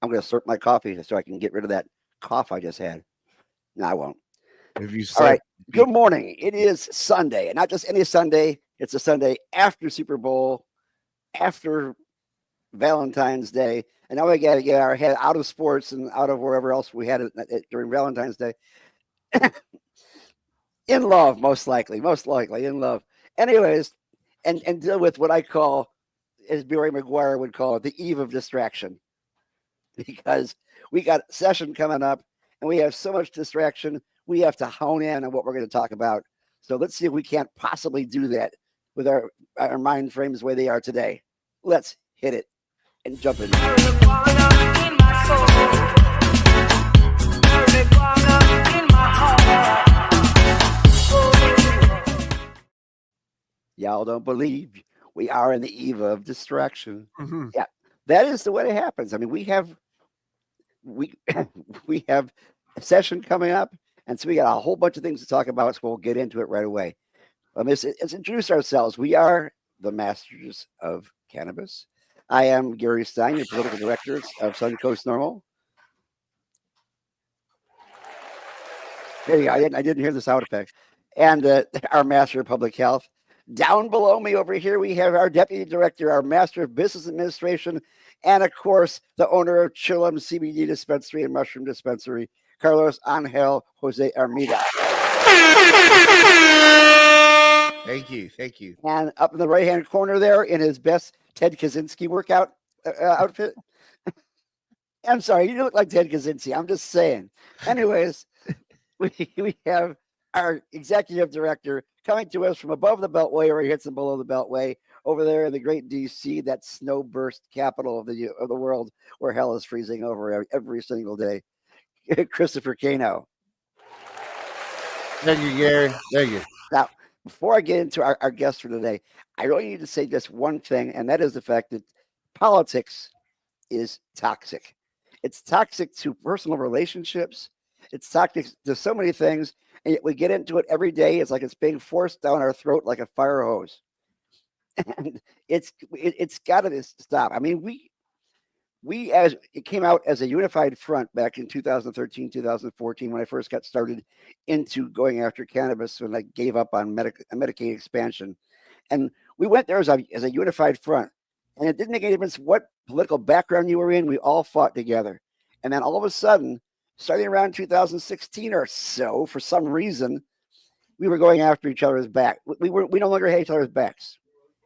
I'm going to slurp my coffee so I can get rid of that cough I just had. No, I won't. If you All right. slurp, Good morning. It is Sunday, and not just any Sunday. It's a Sunday after Super Bowl, after Valentine's Day, and now we got to get our head out of sports and out of wherever else we had it during Valentine's Day. In love, most likely in love. Anyways, and deal with what I call, as Barry McGuire would call it, the eve of distraction, because we got a session coming up, and we have so much distraction. We have to hone in on what we're going to talk about. So let's see if we can't possibly do that with our mind frames the way they are today. Let's hit it and jump in. Y'all don't believe we are in the eve of distraction. Mm-hmm. Yeah, that is the way it happens. I mean, we have a session coming up, and so we got a whole bunch of things to talk about. So we'll get into it right away. Let's introduce ourselves. We are the Masters of Cannabis. I am Gary Stein, your political director of Suncoast Normal. There you go. I didn't hear the sound effect. And our Master of Public Health. Down below me over here, we have our Deputy Director, our Master of Business Administration, and of course, the owner of Chillum CBD Dispensary and Mushroom Dispensary, Carlos Angel Jose Armida. Thank you. And up in the right-hand corner there, in his best Ted Kaczynski workout outfit. I'm sorry, you look like Ted Kaczynski. I'm just saying. Anyways, we have our executive director coming to us from above the Beltway, or he hits him below the Beltway, over there in the great DC, that snowburst capital of the world, where hell is freezing over every single day. Christopher Cano. Thank you, Gary. Thank you. Now, before I get into our guest for today, I really need to say just one thing, and that is the fact that politics is toxic. It's toxic to personal relationships. It's toxic to so many things, and yet we get into it every day. It's like it's being forced down our throat like a fire hose. And it's got to stop. I mean, it came out as a unified front back in 2013, 2014, when I first got started into going after cannabis, when I gave up on Medicaid expansion. And we went there as a unified front. And it didn't make any difference what political background you were in. We all fought together. And then all of a sudden, starting around 2016 or so, for some reason, we were going after each other's back. We no longer hate each other's backs.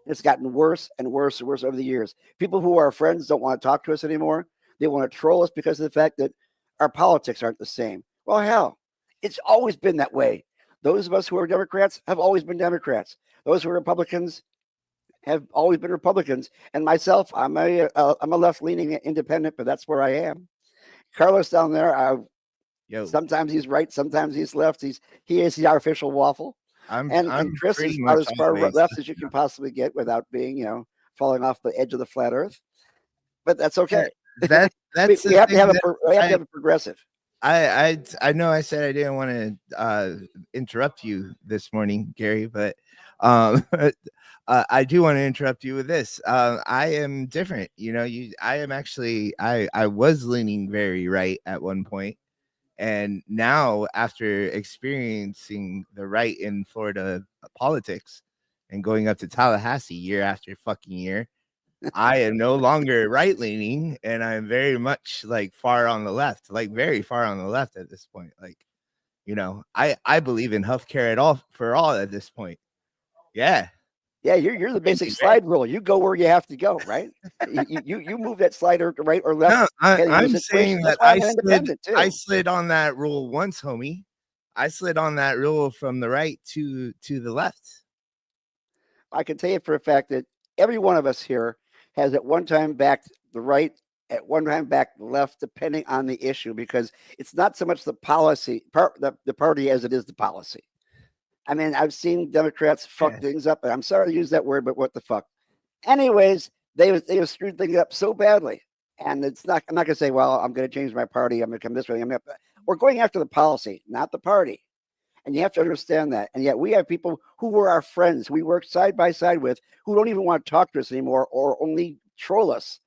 It's gotten worse and worse and worse over the years. People who are friends don't want to talk to us anymore. They want to troll us because of the fact that our politics aren't the same. Well, hell, it's always been that way. Those of us who are Democrats have always been Democrats. Those who are Republicans have always been Republicans. And myself, I'm a left-leaning independent, but that's where I am. Carlos down there, sometimes he's right, sometimes he's left. He is the artificial waffle. And Chris is about as far left as you can possibly get without being, falling off the edge of the flat earth. But that's okay. That's we have to have a progressive. I know I said I didn't want to interrupt you this morning, Gary, but I do want to interrupt you with this. I am different. I was leaning very right at one point. And now, after experiencing the right in Florida politics and going up to Tallahassee year after fucking year, I am no longer right leaning, and I'm very much far on the left, very far on the left at this point. I believe in healthcare for all at this point. Yeah. Yeah, you're the basic slide rule. You go where you have to go, right? you move that slider to right or left. No, I'm saying that I slid on that rule once, homie. I slid on that rule from the right to the left. I can tell you for a fact that every one of us here has at one time backed the right, at one time backed the left, depending on the issue, because it's not so much the policy, the party, as it is the policy. I mean, I've seen Democrats fuck things up, and I'm sorry to use that word, but what the fuck? Anyways, they have screwed things up so badly, and I'm not going to say, well, I'm going to change my party. I'm going to come this way. We're going after the policy, not the party, and you have to understand that. And yet, we have people who were our friends, we work side by side with, who don't even want to talk to us anymore, or only troll us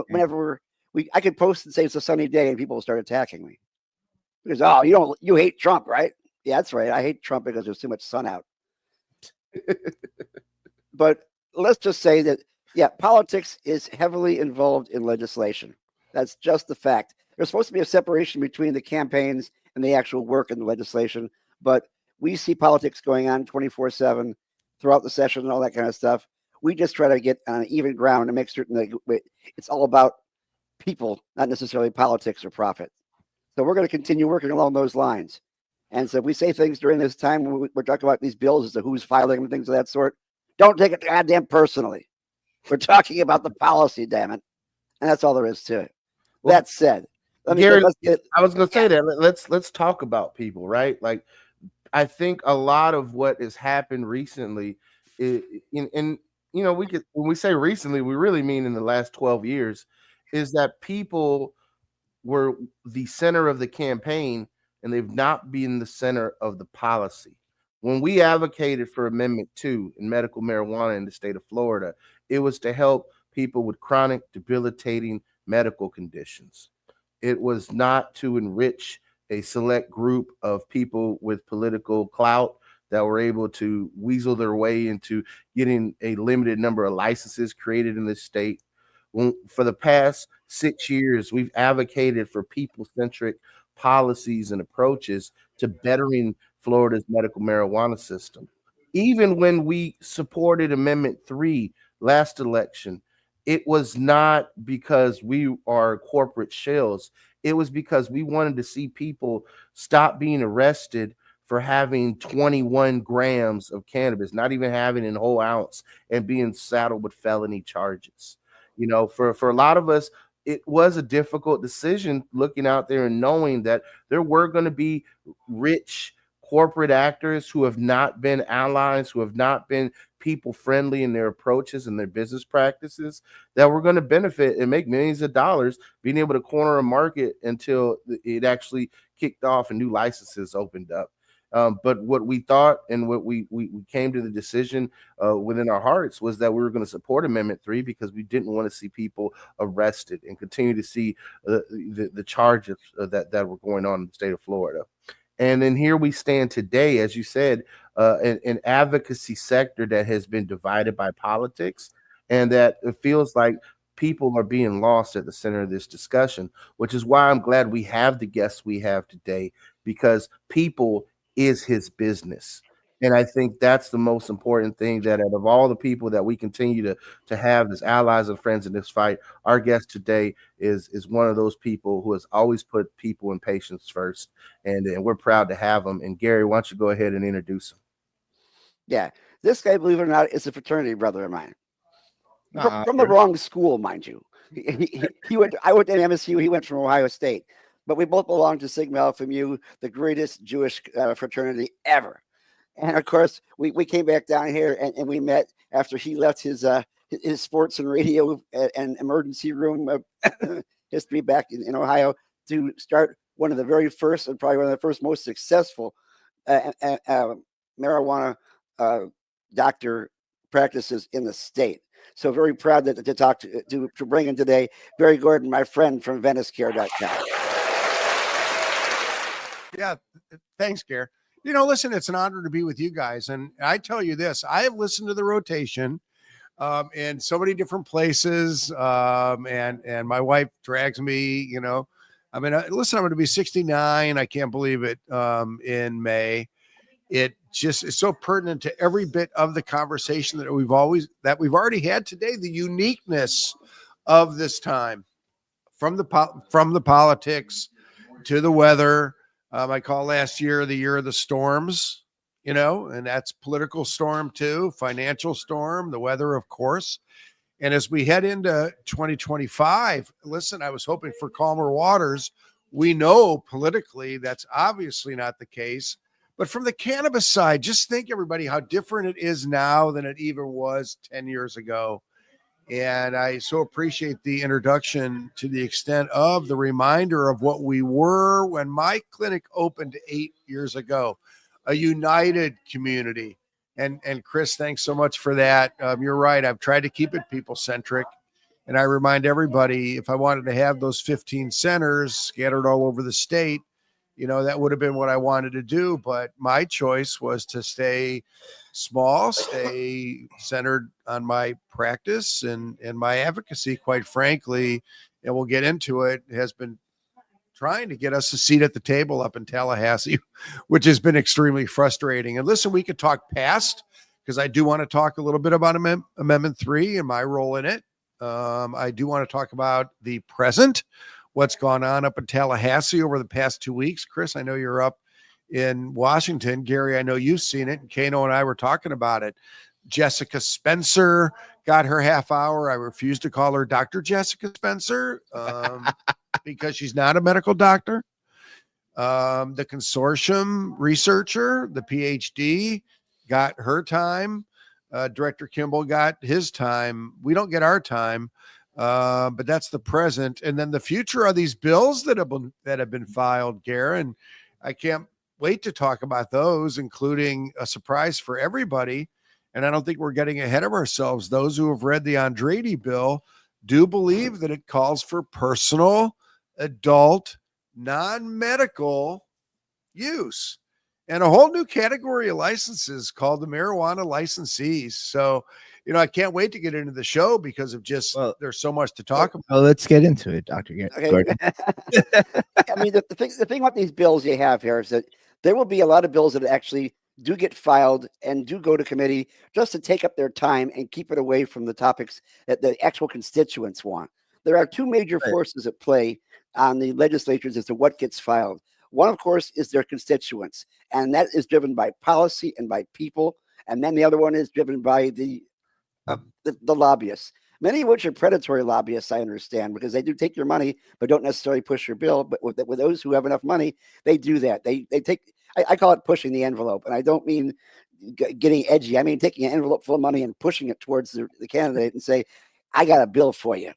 whenever I could post and say it's a sunny day, and people will start attacking me because oh, you hate Trump, right? Yeah, that's right. I hate Trump because there's too much sun out. But let's just say that yeah, politics is heavily involved in legislation. That's just the fact. There's supposed to be a separation between the campaigns and the actual work in the legislation, but we see politics going on 24/7 throughout the session and all that kind of stuff. We just try to get on even ground and make certain that it's all about people, not necessarily politics or profit. So we're going to continue working along those lines. And so if we say things during this time, we're talking about these bills as to who's filing them and things of that sort. Don't take it goddamn personally. We're talking about the policy, damn it. And that's all there is to it. Well, that said, Gary, I was going to say that. Let's talk about people, right? Like, I think a lot of what has happened recently, when we say recently, we really mean in the last 12 years, is that people were the center of the campaign and they've not been the center of the policy. When we advocated for Amendment 2 in medical marijuana in the state of Florida, it was to help people with chronic, debilitating medical conditions. It was not to enrich a select group of people with political clout that were able to weasel their way into getting a limited number of licenses created in this state. For the past 6 years, we've advocated for people-centric policies and approaches to bettering Florida's medical marijuana system. Even when we supported Amendment 3 last election, it was not because we are corporate shells. It was because we wanted to see people stop being arrested for having 21 grams of cannabis, not even having a whole ounce, and being saddled with felony charges. For a lot of us, it was a difficult decision looking out there and knowing that there were going to be rich corporate actors who have not been allies, who have not been people friendly in their approaches and their business practices, that were going to benefit and make millions of dollars being able to corner a market until it actually kicked off and new licenses opened up. But what we thought and what we came to the decision within our hearts was that we were going to support Amendment 3 because we didn't want to see people arrested and continue to see the charges that were going on in the state of Florida. And then here we stand today, as you said, an advocacy sector that has been divided by politics, and that it feels like people are being lost at the center of this discussion, which is why I'm glad we have the guests we have today, because people is his business. And I think that's the most important thing, that out of all the people that we continue to have as allies and friends in this fight, our guest today is one of those people who has always put people and patients first. And we're proud to have him. And Gary, why don't you go ahead and introduce him? Yeah. This guy, believe it or not, is a fraternity brother of mine. From the wrong school, mind you. I went to MSU, he went from Ohio State. But we both belong to Sigma Alpha Mu, the greatest Jewish fraternity ever. And of course, we came back down here and we met after he left his sports and radio and emergency room history back in Ohio to start one of the very first and probably one of the first most successful marijuana doctor practices in the state. So very proud to talk to bring in today Barry Gordon, my friend from VeniceCare.com. Yeah, thanks, Gary. Listen, it's an honor to be with you guys. And I tell you this, I have listened to the rotation in so many different places. And my wife drags me, listen, I'm going to be 69. I can't believe it in May. It just is so pertinent to every bit of the conversation that we've already had today, the uniqueness of this time, from the politics to the weather. I call last year the year of the storms, and that's political storm too, financial storm, the weather, of course. And as we head into 2025, listen, I was hoping for calmer waters. We know politically that's obviously not the case. But from the cannabis side, just think, everybody, how different it is now than it even was 10 years ago. And I so appreciate the introduction to the extent of the reminder of what we were when my clinic opened 8 years ago, a united community. And Chris, thanks so much for that. You're right. I've tried to keep it people-centric. And I remind everybody, if I wanted to have those 15 centers scattered all over the state, that would have been what I wanted to do. But my choice was to stay small, stay centered on my practice and my advocacy, quite frankly. And we'll get into it, has been trying to get us a seat at the table up in Tallahassee, which has been extremely frustrating. And listen, we could talk past, because I do want to talk a little bit about Amendment 3 and my role in it. I do want to talk about the present, what's gone on up in Tallahassee over the past 2 weeks. Chris, I know you're up in Washington. Gary, I know you've seen it. And Kano and I were talking about it. Jessica Spencer got her half hour. I refuse to call her Dr. Jessica Spencer because she's not a medical doctor. The consortium researcher, the PhD, got her time. Director Kimball got his time. We don't get our time, but that's the present. And then the future are these bills that have been filed, Garen. And I can't wait to talk about those, including a surprise for everybody. And I don't think we're getting ahead of ourselves. Those who have read the Andretti bill do believe that it calls for personal, adult, non-medical use, and a whole new category of licenses called the marijuana licensees. So, I can't wait to get into the show because of just there's so much to talk about. Well, let's get into it, Dr. Gordon. I mean, the thing about these bills you have here is that there will be a lot of bills that actually do get filed and do go to committee just to take up their time and keep it away from the topics that the actual constituents want. There are two major forces at play on the legislatures as to what gets filed. One, of course, is their constituents, and that is driven by policy and by people. And then the other one is driven by the lobbyists, many of which are predatory lobbyists, I understand, because they do take your money, but don't necessarily push your bill. But with those who have enough money, they do that. They take, I call it pushing the envelope. And I don't mean getting edgy. I mean taking an envelope full of money and pushing it towards the candidate and say, I got a bill for you.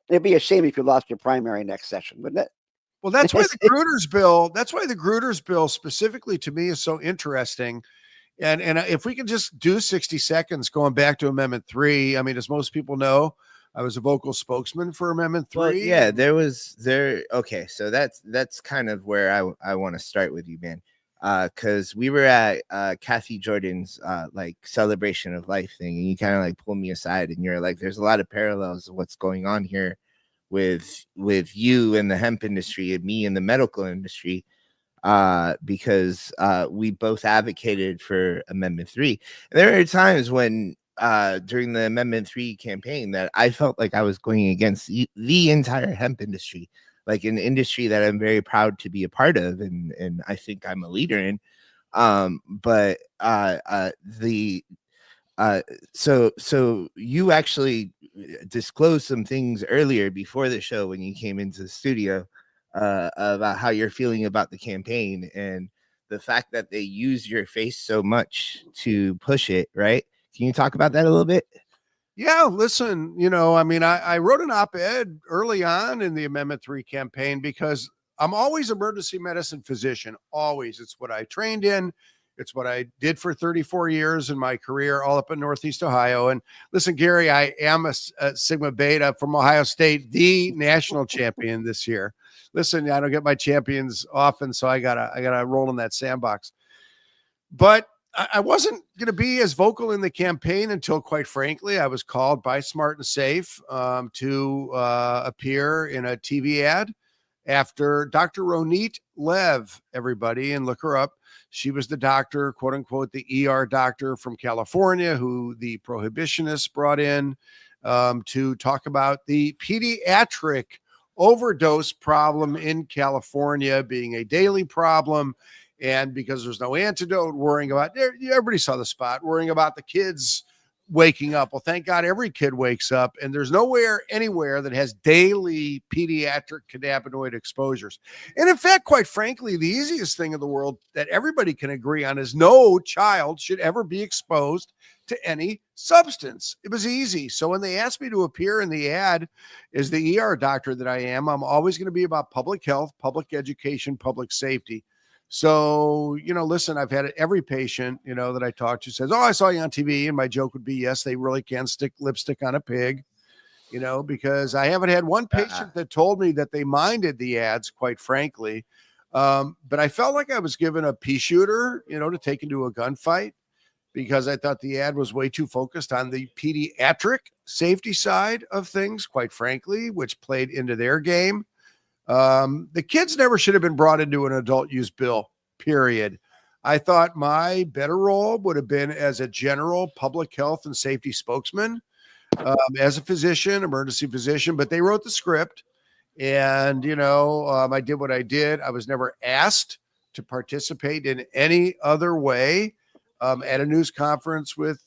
It'd be a shame if you lost your primary next session, wouldn't it? Well, that's why the Gruters bill specifically to me is so interesting. And if we can just do 60 seconds going back to Amendment 3, I mean, as most people know, I was a vocal spokesman for Amendment 3. Well, yeah, okay, so that's kind of where I want to start with you, man. Because we were at Kathy Jordan's like celebration of life thing, and you kind of like pulled me aside and you're like, there's a lot of parallels of what's going on here with you in the hemp industry and me in the medical industry, because we both advocated for Amendment 3. And there are times when during the Amendment 3 campaign that I felt like I was going against the entire hemp industry, like an industry that I'm very proud to be a part of, and I think I'm a leader in. So you actually disclosed some things earlier before the show when you came into the studio about how you're feeling about the campaign and the fact that they use your face so much to push it, right? Can you talk about that a little bit? Yeah, listen, I mean, I wrote an op-ed early on in the Amendment 3 campaign because I'm always emergency medicine physician, always. It's what I trained in. It's what I did for 34 years in my career, all up in Northeast Ohio. And listen, Gary, I am a Sigma Beta from Ohio State, the national champion this year. Listen, I don't get my champions often, so I gotta roll in that sandbox. But I wasn't going to be as vocal in the campaign until, quite frankly, I was called by Smart and Safe to appear in a TV ad after Dr. Ronit Lev, everybody, and look her up. She was the doctor, quote unquote, the ER doctor from California who the prohibitionists brought in to talk about the pediatric overdose problem in California being a daily problem. And because there's no antidote, worrying about, everybody saw the spot, worrying about the kids waking up. Well, thank God every kid wakes up, and there's nowhere anywhere that has daily pediatric cannabinoid exposures. And in fact, quite frankly, the easiest thing in the world that everybody can agree on is no child should ever be exposed to any substance. It was easy. So when they asked me to appear in the ad as the ER doctor that I am, I'm always going to be about public health, public education, public safety. So, listen, I've had every patient, that I talk to says, oh, I saw you on TV. And my joke would be, yes, they really can stick lipstick on a pig. because I haven't had one patient that told me that they minded the ads, quite frankly. But I felt like I was given a pea shooter, to take into a gunfight, because I thought the ad was way too focused on the pediatric safety side of things, quite frankly, which played into their game. The kids never should have been brought into an adult use bill, period. I thought my better role would have been as a general public health and safety spokesman, as a physician, emergency physician, but they wrote the script. And, I did what I did. I was never asked to participate in any other way at a news conference with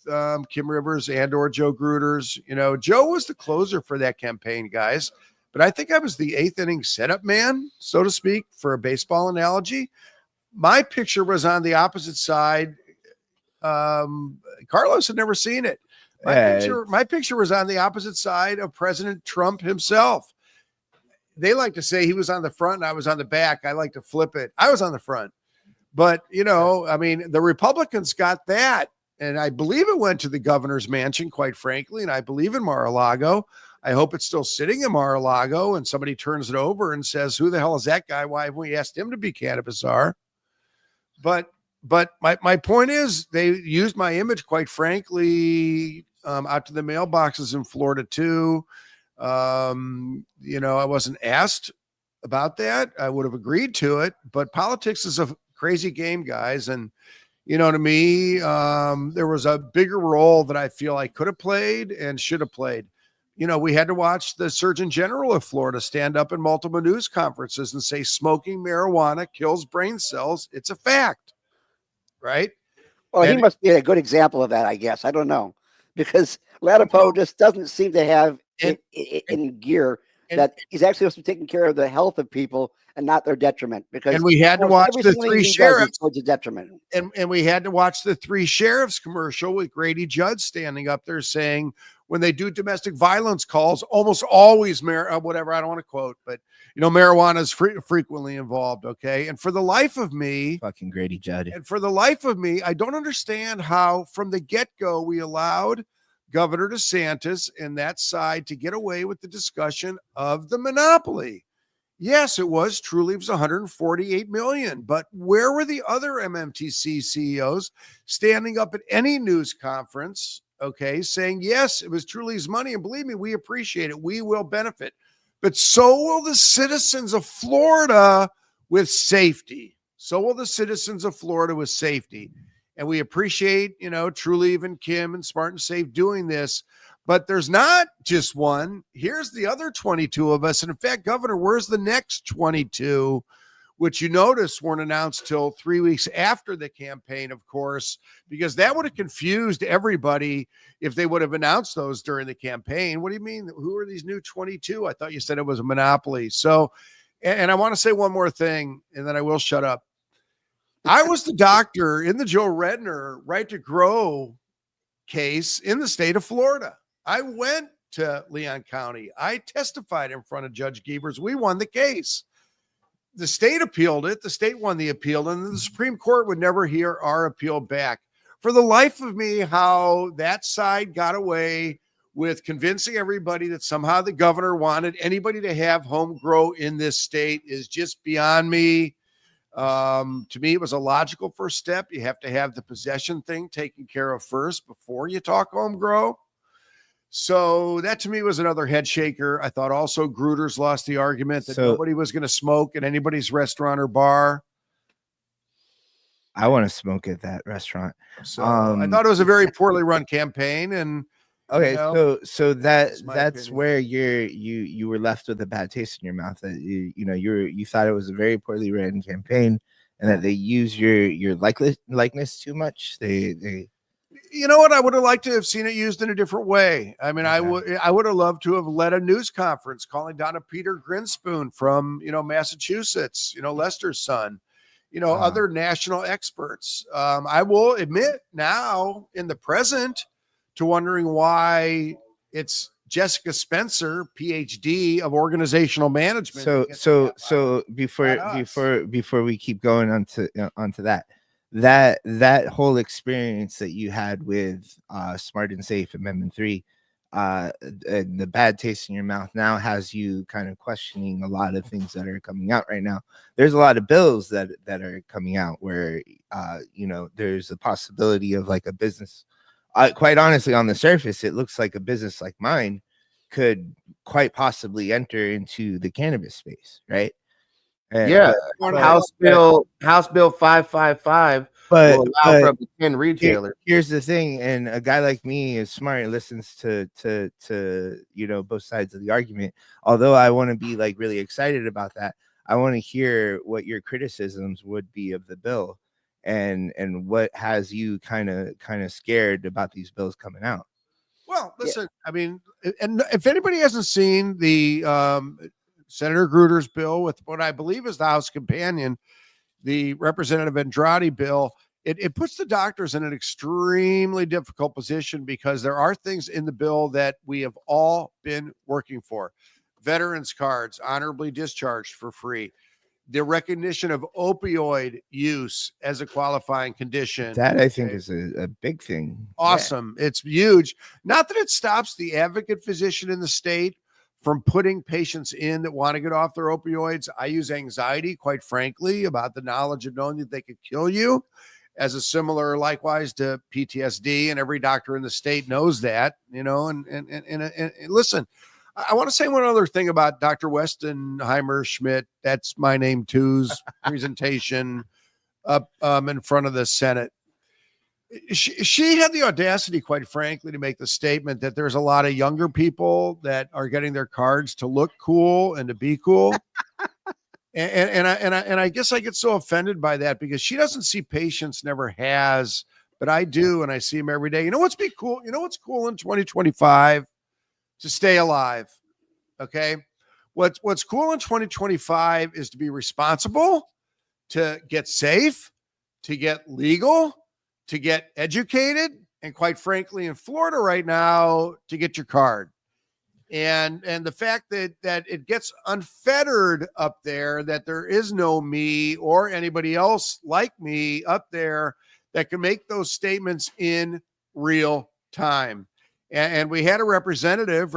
Kim Rivers and or Joe Gruters. Joe was the closer for that campaign, guys. But I think I was the 8th inning setup man, so to speak, for a baseball analogy. My picture was on the opposite side. Carlos had never seen it. My picture was on the opposite side of President Trump himself. They like to say he was on the front and I was on the back. I like to flip it. I was on the front. But, the Republicans got that. And I believe it went to the governor's mansion, quite frankly. And I believe in Mar-a-Lago. I hope it's still sitting in Mar-a-Lago and somebody turns it over and says, who the hell is that guy? Why haven't we asked him to be cannabis czar? But my point is they used my image, quite frankly, out to the mailboxes in Florida too. I wasn't asked about that. I would have agreed to it, but politics is a crazy game, guys. And, to me, there was a bigger role that I feel I could have played and should have played. We had to watch the Surgeon General of Florida stand up in multiple news conferences and say smoking marijuana kills brain cells. It's a fact, right? Well, he must be a good example of that, I guess. I don't know, because Latipo just doesn't seem to have it in gear that he's actually supposed to be taking care of the health of people and not their detriment. Because we had to watch the 3 sheriffs towards a detriment. And we had to watch the 3 sheriffs commercial with Grady Judd standing up there saying, when they do domestic violence calls, almost always whatever, I don't want to quote, but marijuana is frequently involved. Okay. And for the life of me, fucking Grady Judd. And for the life of me, I don't understand how from the get-go we allowed Governor DeSantis and that side to get away with the discussion of the monopoly. Yes, it was 148 million, but where were the other MMTC CEOs standing up at any news conference, saying, yes, it was Truly's money, and believe me, we appreciate it. We will benefit. But so will the citizens of Florida with safety. So will the citizens of Florida with safety. And we appreciate, Truly, even Kim and Smart and Safe doing this. But there's not just one. Here's the other 22 of us. And in fact, Governor, where's the next 22? Which you notice weren't announced till 3 weeks after the campaign, of course, because that would have confused everybody if they would have announced those during the campaign. What do you mean? Who are these new 22? I thought you said it was a monopoly. So, and I want to say one more thing, and then I will shut up. I was the doctor in the Joe Redner right to grow case in the state of Florida. I went to Leon County. I testified in front of Judge Gievers. We won the case. The state appealed it. The state won the appeal, and the Supreme Court would never hear our appeal back. For the life of me, how that side got away with convincing everybody that somehow the governor wanted anybody to have home grow in this state is just beyond me. To me, it was a logical first step. You have to have the possession thing taken care of first before you talk home grow. So that to me was another head shaker. I thought also Gruters lost the argument that nobody was going to smoke at anybody's restaurant or bar. I want to smoke at that restaurant. So I thought it was a very poorly run campaign. And okay, so that's where you were left with a bad taste in your mouth, that you thought it was a very poorly run campaign and that they use your likeness too much. They You know what? I would have liked to have seen it used in a different way. I mean, okay. I would have loved to have led a news conference calling down a Peter Grinspoon from, Massachusetts, Lester's son, other national experts. I will admit now in the present to wondering why it's Jessica Spencer, PhD of organizational management. So before we keep going onto that whole experience that you had with Smart and Safe Amendment 3, and the bad taste in your mouth now has you kind of questioning a lot of things that are coming out right now. There's a lot of bills that are coming out where you know, there's a possibility of like a business. Quite honestly, on the surface, it looks like a business like mine could quite possibly enter into the cannabis space, right? Yeah, but House Bill 555 will allow for up to 10 retailers. Here's the thing, and a guy like me is smart and listens to you know, both sides of the argument. Although I want to be like really excited about that, I want to hear what your criticisms would be of the bill, and what has you kind of scared about these bills coming out. Well, listen, I mean, and if anybody hasn't seen the Senator Gruder's bill with what I believe is the House companion, the Representative Andrade bill, it puts the doctors in an extremely difficult position because there are things in the bill that we have all been working for. Veterans cards, honorably discharged for free. The recognition of opioid use as a qualifying condition. That I think is a big thing. Awesome. Yeah. It's huge. Not that it stops the advocate physician in the state from putting patients in that want to get off their opioids. I use anxiety, quite frankly, about the knowledge of knowing that they could kill you, as a similar likewise to PTSD. And every doctor in the state knows that, you know, and listen, I want to say one other thing about Dr. Westenheimer Schmidt. That's my name too's presentation up in front of the Senate. She had the audacity, quite frankly, to make the statement that there's a lot of younger people that are getting their cards to look cool and to be cool. and I guess I get so offended by that because she doesn't see patients, never has, but I do, and I see them every day. You know what's cool? You know what's cool in 2025? To stay alive. Okay. What's cool in 2025 is to be responsible, to get safe, to get legal, to get educated, and quite frankly, in Florida right now, to get your card. And the fact that it gets unfettered up there, that there is no me or anybody else like me up there that can make those statements in real time. And we had a Representative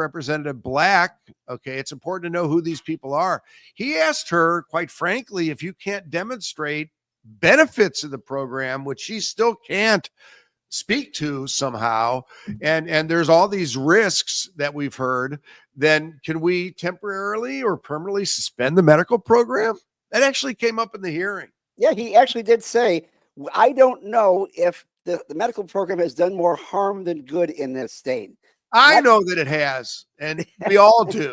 Black. Okay, it's important to know who these people are. He asked her, quite frankly, if you can't demonstrate benefits of the program, which she still can't speak to somehow, and there's all these risks that we've heard, then can we temporarily or permanently suspend the medical program? That actually came up in the hearing. Yeah, he actually did say, I don't know if the medical program has done more harm than good in this state. I know that it has, and we all do.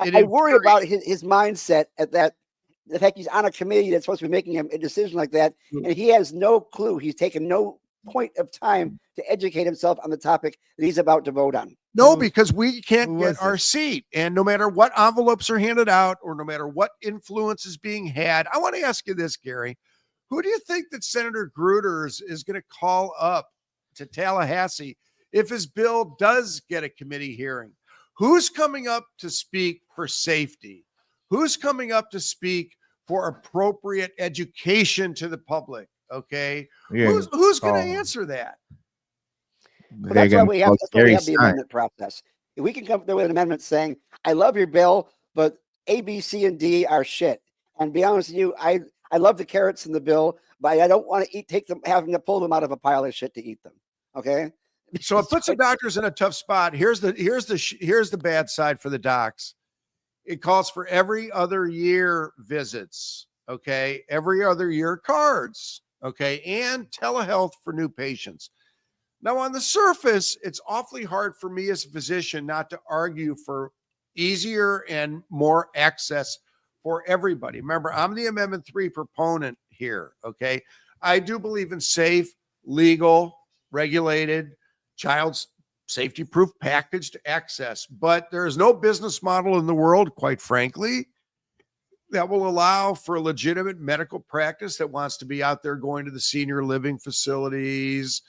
I worry about his mindset at that. The fact he's on a committee that's supposed to be making a decision like that, and he has no clue. He's taken no point of time to educate himself on the topic that he's about to vote on. No, because we can't get our seat. And no matter what envelopes are handed out or no matter what influence is being had, I want to ask you this, Gary. Who do you think that Senator Gruters is going to call up to Tallahassee if his bill does get a committee hearing? Who's coming up to speak for safety? Who's coming up to speak for appropriate education to the public? Okay. Yeah. Who's going to answer that? But that's why we have the amendment process. If we can come up with an amendment saying, I love your bill, but A, B, C, and D are shit. And be honest with you, I love the carrots in the bill, but I don't want to having to pull them out of a pile of shit to eat them. Okay. So it puts the doctors in a tough spot. Here's the bad side for the docs. It calls for every other year visits. Okay. Every other year cards. Okay. And telehealth for new patients. Now, on the surface, it's awfully hard for me as a physician not to argue for easier and more access for everybody. Remember, I'm the Amendment 3 proponent here, okay? I do believe in safe, legal, regulated, child's safety-proof package to access, but there is no business model in the world, quite frankly, that will allow for a legitimate medical practice that wants to be out there going to the senior living facilities,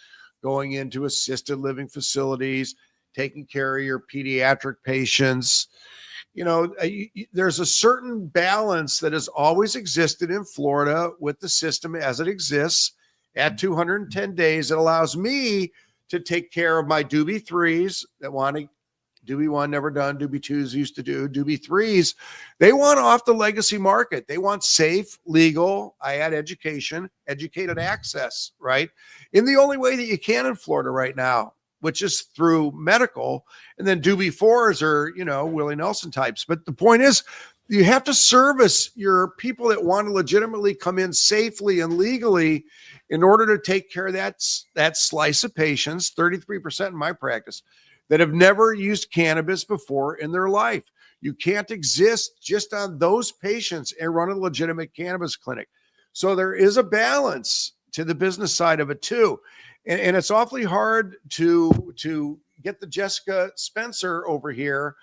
going into assisted living facilities, taking care of your pediatric patients. You know, there's a certain balance that has always existed in Florida with the system as it exists at 210 days. It allows me to take care of my doobie 3s that want to doobie 1 never done, doobie 2s used to do, doobie 3s. They want off the legacy market. They want safe, legal, I add education, educated access, right? In the only way that you can in Florida right now, which is through medical. And then doobie 4s are, Willie Nelson types. But the point is, you have to service your people that want to legitimately come in safely and legally in order to take care of that slice of patients, 33% in my practice, that have never used cannabis before in their life. You can't exist just on those patients and run a legitimate cannabis clinic. So there is a balance to the business side of it too. And it's awfully hard to get the Jessica Spencer over here,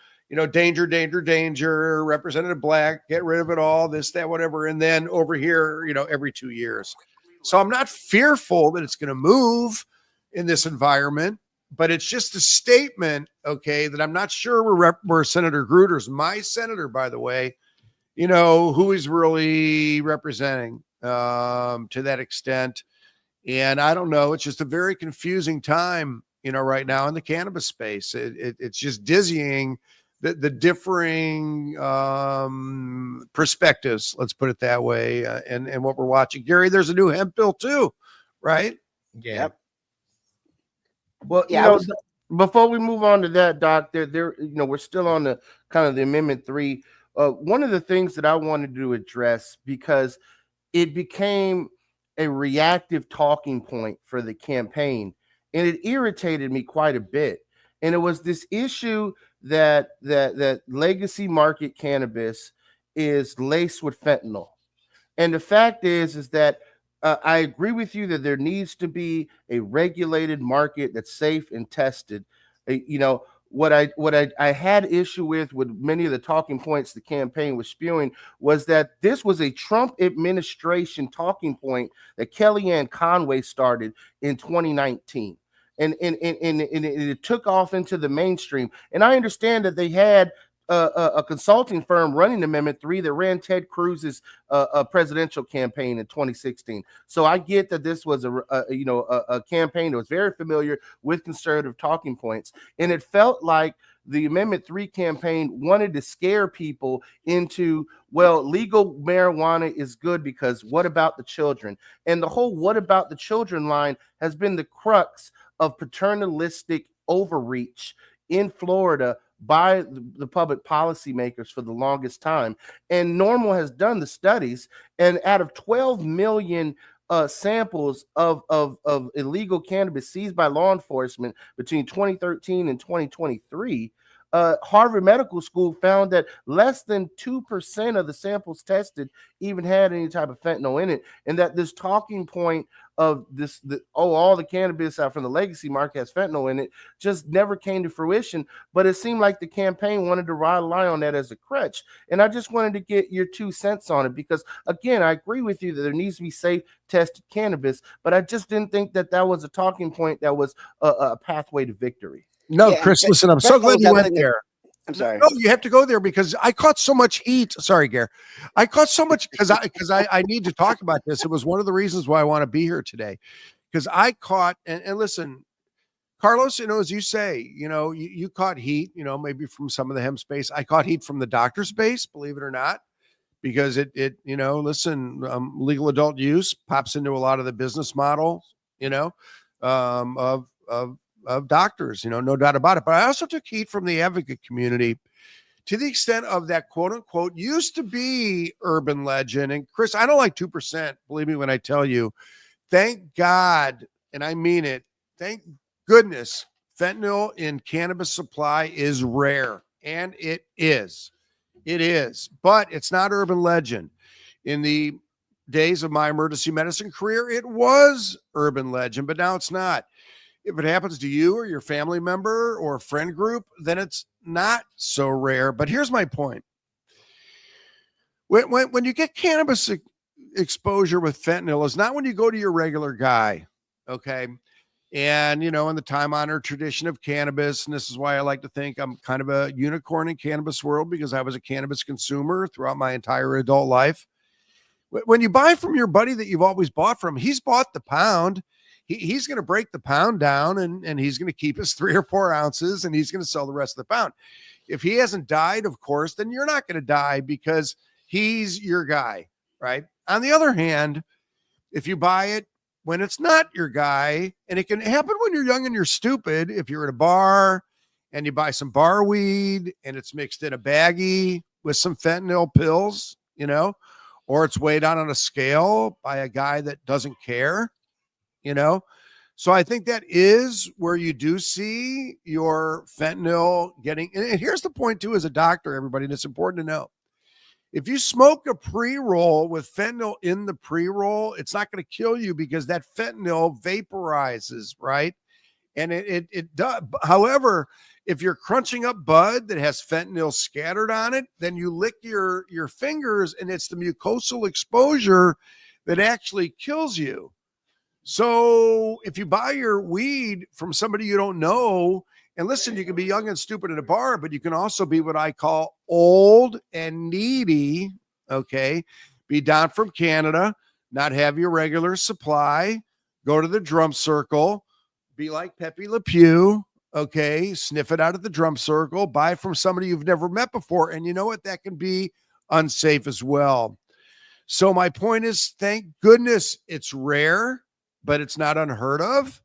danger, danger, danger, Representative Black, get rid of it all, this, that, whatever. And then over here, every 2 years. So I'm not fearful that it's going to move in this environment, but it's just a statement, okay, that I'm not sure where Senator Gruder's my senator, by the way, who he's really representing to that extent. And I don't know. It's just a very confusing time, right now in the cannabis space. It's just dizzying the differing perspectives, let's put it that way, and what we're watching. Gary, there's a new hemp bill too, right? Yeah. Yep. Well, Yeah, before we move on to that, Doc, we're still on the kind of the Amendment 3. One of the things that I wanted to address, because it became a reactive talking point for the campaign, and it irritated me quite a bit. And it was this issue that legacy market cannabis is laced with fentanyl. And the fact is that I agree with you that there needs to be a regulated market that's safe and tested. What I had issue with many of the talking points the campaign was spewing was that this was a Trump administration talking point that Kellyanne Conway started in 2019. And it took off into the mainstream. And I understand that they had a consulting firm running Amendment 3 that ran Ted Cruz's presidential campaign in 2016. So I get that this was a campaign that was very familiar with conservative talking points, and it felt like the Amendment 3 campaign wanted to scare people into, well, legal marijuana is good because what about the children? And the whole what about the children line has been the crux of paternalistic overreach in Florida by the public policymakers for the longest time. And Normal has done the studies, and out of 12 million samples of illegal cannabis seized by law enforcement between 2013 and 2023, Harvard Medical School found that less than 2% of the samples tested even had any type of fentanyl in it, and that this talking point of all the cannabis out from the legacy market has fentanyl in it just never came to fruition. But it seemed like the campaign wanted to rely on that as a crutch, and I just wanted to get your 2 cents on it, because again, I agree with you that there needs to be safe tested cannabis, but I just didn't think that was a talking point that was a pathway to victory. No, Yeah, Chris, listen, I'm so glad you went there. I'm sorry. No, you have to go there because I caught so much heat. Sorry, Gare. I caught so much because I need to talk about this. It was one of the reasons why I want to be here today, because I caught and listen, Carlos, as you say, you caught heat, maybe from some of the hemp space. I caught heat from the doctor space, believe it or not, because legal adult use pops into a lot of the business model, of doctors, no doubt about it. But I also took heat from the advocate community to the extent of that quote unquote used to be urban legend. And Chris, I don't like 2%. Believe me when I tell you, thank God, and I mean it, thank goodness, fentanyl in cannabis supply is rare. And it is. It is. But it's not urban legend. In the days of my emergency medicine career, it was urban legend, but now it's not. If it happens to you or your family member or a friend group, then it's not so rare. But here's my point. When you get cannabis exposure with fentanyl, it's not when you go to your regular guy, okay? And, in the time-honored tradition of cannabis, and this is why I like to think I'm kind of a unicorn in cannabis world, because I was a cannabis consumer throughout my entire adult life. When you buy from your buddy that you've always bought from, he's bought the pound. he's going to break the pound down and he's going to keep his 3 or 4 ounces and he's going to sell the rest of the pound. If he hasn't died, of course, then you're not going to die because he's your guy, right? On the other hand, if you buy it when it's not your guy, and it can happen when you're young and you're stupid, if you're at a bar and you buy some bar weed and it's mixed in a baggie with some fentanyl pills, you know, or it's weighed out on a scale by a guy that doesn't care, you know. So I think that is where you do see your fentanyl getting, and here's the point too, as a doctor, everybody, and it's important to know. If you smoke a pre-roll with fentanyl in the pre-roll, it's not going to kill you because that fentanyl vaporizes, right? And it does. However, if you're crunching up bud that has fentanyl scattered on it, then you lick your fingers and it's the mucosal exposure that actually kills you. So if you buy your weed from somebody you don't know, and listen, you can be young and stupid at a bar, but you can also be what I call old and needy, okay? Be down from Canada, not have your regular supply, go to the drum circle, be like Pepe Le Pew, okay? Sniff it out at the drum circle, buy from somebody you've never met before, and you know what? That can be unsafe as well. So my point is, thank goodness it's rare, but it's not unheard of.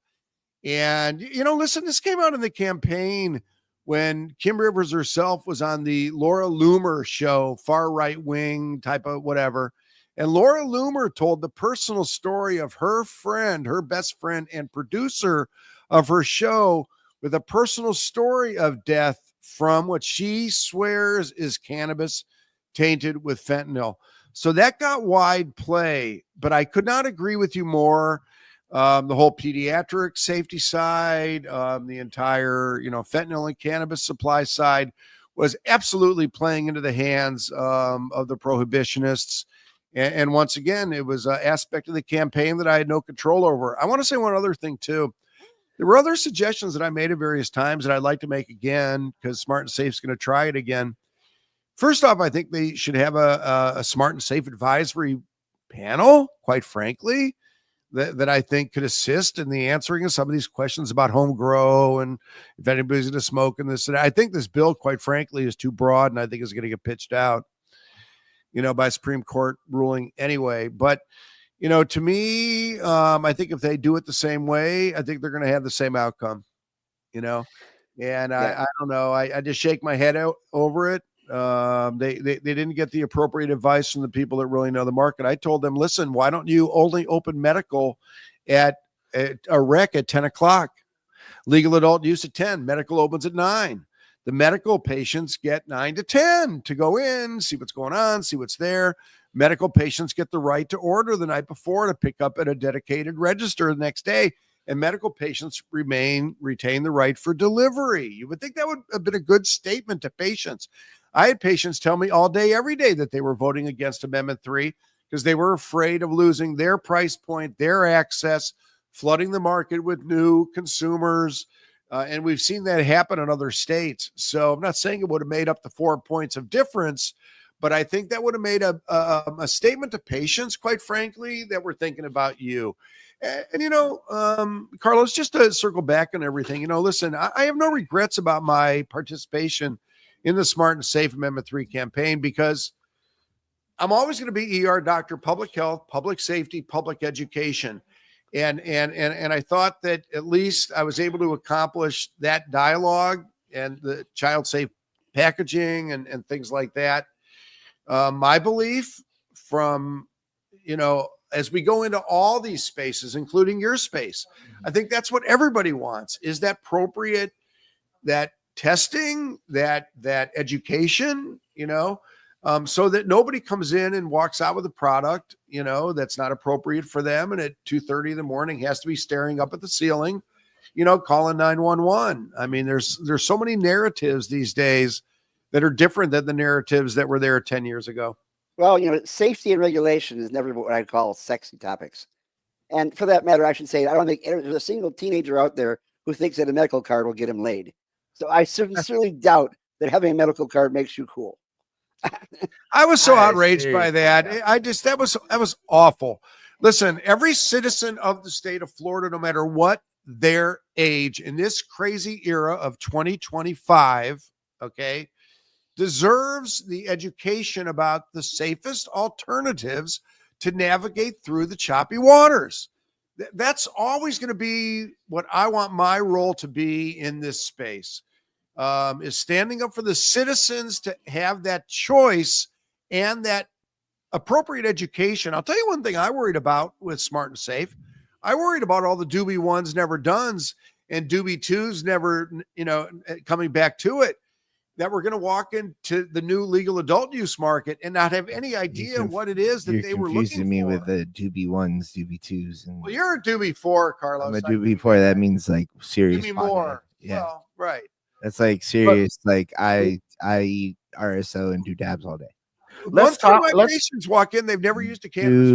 And, you know, listen, this came out in the campaign when Kim Rivers herself was on the Laura Loomer show, far right wing type of whatever. And Laura Loomer told the personal story of her friend, her best friend and producer of her show, with a personal story of death from what she swears is cannabis tainted with fentanyl. So that got wide play, but I could not agree with you more. The whole pediatric safety side, the entire, you know, fentanyl and cannabis supply side was absolutely playing into the hands of the prohibitionists. And once again, it was an aspect of the campaign that I had no control over. I want to say one other thing too. There were other suggestions that I made at various times that I'd like to make again, because Smart and Safe is going to try it again. First off, I think they should have a Smart and Safe advisory panel, quite frankly, that I think could assist in the answering of some of these questions about home grow and if anybody's going to smoke in this. And I think this bill, quite frankly, is too broad, and I think is going to get pitched out, you know, by Supreme Court ruling anyway. But, you know, to me, I think if they do it the same way, I think they're going to have the same outcome, you know. And Yeah. I don't know. I just shake my head out over it. They didn't get the appropriate advice from the people that really know the market. I told them, listen, why don't you only open medical at a rec at 10 o'clock? Legal adult use at 10. Medical opens at 9. The medical patients get 9 to 10 to go in, see what's going on, see what's there. Medical patients get the right to order the night before to pick up at a dedicated register the next day. And medical patients retain the right for delivery. You would think that would have been a good statement to patients. I had patients tell me all day, every day, that they were voting against Amendment 3 because they were afraid of losing their price point, their access, flooding the market with new consumers. And we've seen that happen in other states. So I'm not saying it would have made up the 4 points of difference, but I think that would have made a statement to patients, quite frankly, that we're thinking about you. And you know, Carlos, just to circle back on everything, you know, listen, I have no regrets about my participation in the Smart and Safe Amendment 3 campaign, because I'm always going to be ER doctor, public health, public safety, public education. And I thought that at least I was able to accomplish that dialogue and the child safe packaging and things like that. My belief from, you know, as we go into all these spaces, including your space, I think that's what everybody wants, is that appropriate, that testing, that education, you know, so that nobody comes in and walks out with a product, you know, that's not appropriate for them. And at 2:30 in the morning has to be staring up at the ceiling, you know, calling 911. I mean, there's so many narratives these days that are different than the narratives that were there 10 years ago. Well, you know, safety and regulation is never what I call sexy topics. And for that matter, I should say, I don't think there's a single teenager out there who thinks that a medical card will get him laid. So I sincerely doubt that having a medical card makes you cool. I was so outraged by that. Yeah. I just, that was awful. Listen, every citizen of the state of Florida, no matter what their age in this crazy era of 2025, okay, deserves the education about the safest alternatives to navigate through the choppy waters. That's always going to be what I want my role to be in this space, is standing up for the citizens to have that choice and that appropriate education. I'll tell you one thing I worried about with Smart and Safe. I worried about all the doobie ones, never dones, and doobie twos, never, coming back to it, that we're going to walk into the new legal adult use market and not have any idea what it is that they were looking for. You're confusing me with the doobie ones, doobie twos, and well, you're a doobie four, Carlos. I'm a doobie four. That means like serious. Give me more. Yeah, well, right. That's like serious. Like I eat RSO and do dabs all day. Let's Once talk. my patients walk in, they've never used a cannabis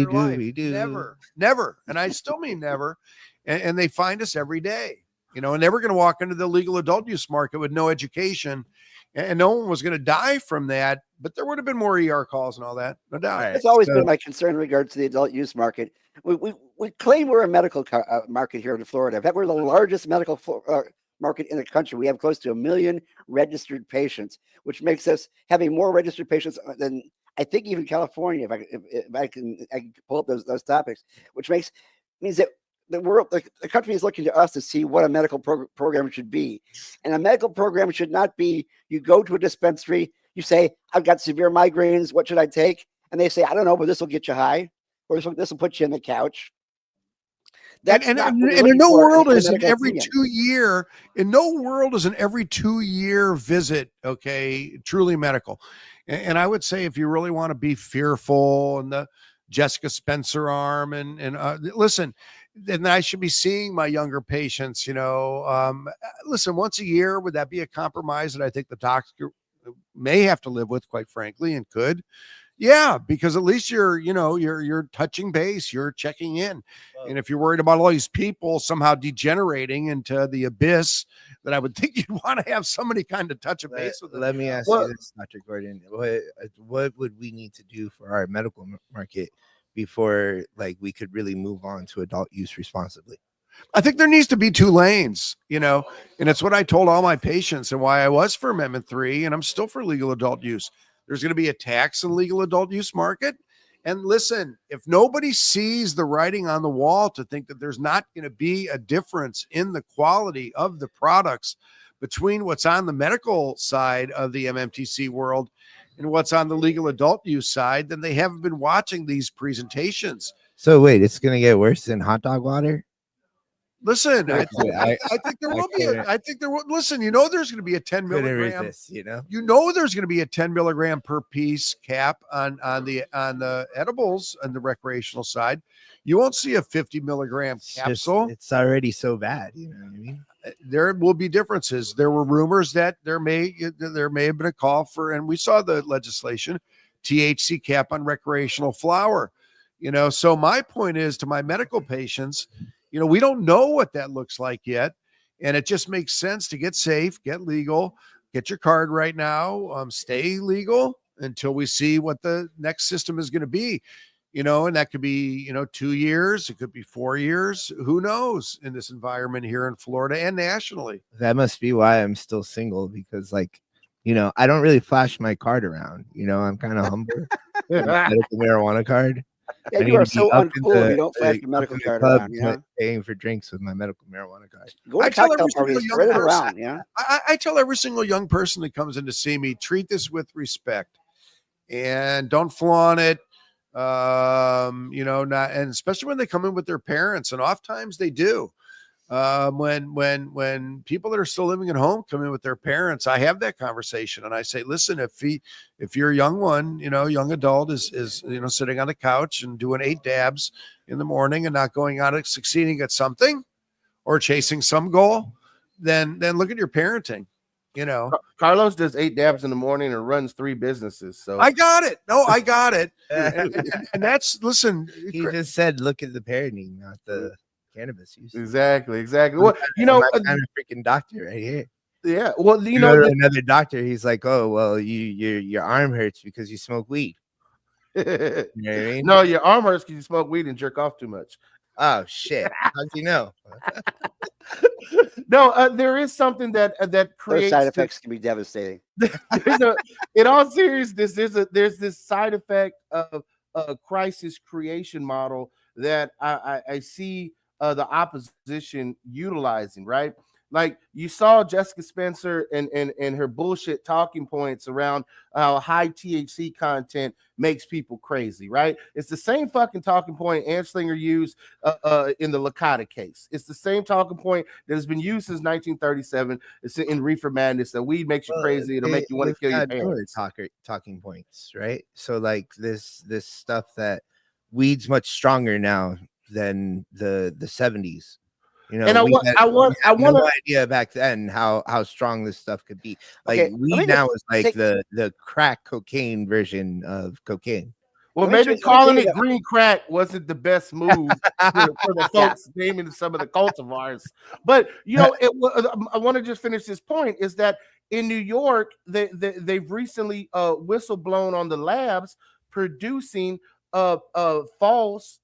product in their life. Never. And I still mean never. And they find us every day, and they were going to walk into the legal adult use market with no education, and no one was going to die from that. But there would have been more ER calls and all that, no doubt. It's always been my concern in regards to the adult use market. We claim we're a medical market here in Florida. In fact, we're the largest medical market in the country. We have close to 1 million registered patients, which makes us having more registered patients than I think even California. If I can pull up those topics, which means that the world, the country is looking to us to see what a medical program should be, and a medical program should not be you go to a dispensary, you say, "I've got severe migraines. What should I take?" And they say, "I don't know, but this will get you high, or this will put you in the couch." And in no world is an every 2 year. In no world is an every 2 year visit. Okay, truly medical. And I would say if you really want to be fearful and the Jessica Spencer arm and listen, then I should be seeing my younger patients. Listen, once a year, would that be a compromise that I think the doctor may have to live with, quite frankly, and could? Yeah, because at least you're touching base, you're checking in. And if you're worried about all these people somehow degenerating into the abyss, then I would think you'd want to have somebody kind of touch a base with them. Let me ask you this, Dr. Gordon. What would we need to do for our medical market before we could really move on to adult use responsibly? I think there needs to be 2 lanes, and it's what I told all my patients and why I was for Amendment 3, and I'm still for legal adult use. There's going to be a tax in legal adult use market. And listen, if nobody sees the writing on the wall to think that there's not going to be a difference in the quality of the products between what's on the medical side of the MMTC world and what's on the legal adult use side, then they haven't been watching these presentations. So wait, it's going to get worse than hot dog water? Listen, I think there will be. I think there will. Listen, there's going to be a 10 milligram. Resist, there's going to be a 10 milligram per piece cap on the edibles and the recreational side. You won't see a 50 milligram capsule. It's already so bad. You know what I mean? There will be differences. There were rumors that there may have been a call for, and we saw the legislation, THC cap on recreational flower. So my point is to my medical patients. We don't know what that looks like yet. And it just makes sense to get safe, get legal, get your card right now, stay legal until we see what the next system is going to be, and that could be, 2 years. It could be 4 years. Who knows in this environment here in Florida and nationally. That must be why I'm still single, because I don't really flash my card around. I'm kind of humble. Medical marijuana card. Yeah, you are so uncool. You don't flash your medical card around. Yeah, paying for drinks with my medical marijuana card. Go to cocktail parties, spread it around. Yeah, I tell every single young person that comes in to see me, treat this with respect, and don't flaunt it. Not, and especially when they come in with their parents, and oftentimes they do. When people that are still living at home come in with their parents, I have that conversation and I say, listen, if your young one, young adult is sitting on the couch and doing 8 dabs in the morning and not going out and succeeding at something or chasing some goal, then look at your parenting. Carlos does 8 dabs in the morning and runs 3 businesses. So I got it. No, I got it. and that's, listen, he just said, look at the parenting, not the cannabis use. Exactly. Well, I'm a freaking doctor right here. Yeah. Well, another doctor, he's like, oh, well, your arm hurts because you smoke weed. You know what I mean? No, your arm hurts because you smoke weed and jerk off too much. Oh shit! How'd you know? No, there is something that Those creates side effects can be devastating. in all seriousness, there's this side effect of a crisis creation model that I see the opposition utilizing, right? Like you saw Jessica Spencer and her bullshit talking points around how high THC content makes people crazy, right? It's the same fucking talking point Anslinger used in the Licata case. It's the same talking point that has been used since 1937. It's in Reefer Madness that weed makes you crazy. It'll make you want to kill your parents. Talking points, right? So like this stuff that weed's much stronger now than the 70s. You know, And I want no idea back then how strong this stuff could be. Like Okay, weed now is like the crack cocaine version of cocaine. Well, maybe calling it green crack wasn't the best move for the folks naming some of the cultivars. But you know, I want to just finish this point: is that in New York, they've recently whistleblown on the labs producing false,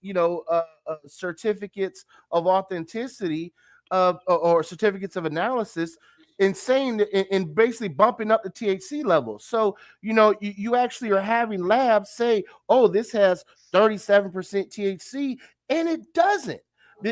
certificates of authenticity or certificates of analysis, insane and basically bumping up the THC levels. So, you actually are having labs say, oh, this has 37% THC, and it doesn't.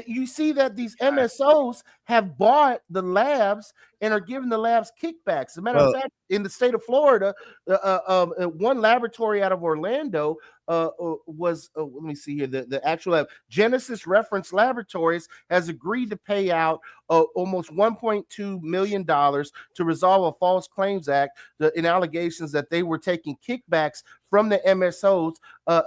You see that these MSOs have bought the labs and are giving the labs kickbacks. As a matter of fact, in the state of Florida, one laboratory out of Orlando was, let me see here, the actual lab, Genesis Reference Laboratories, has agreed to pay out almost $1.2 million to resolve a False Claims Act in allegations that they were taking kickbacks from the MSOs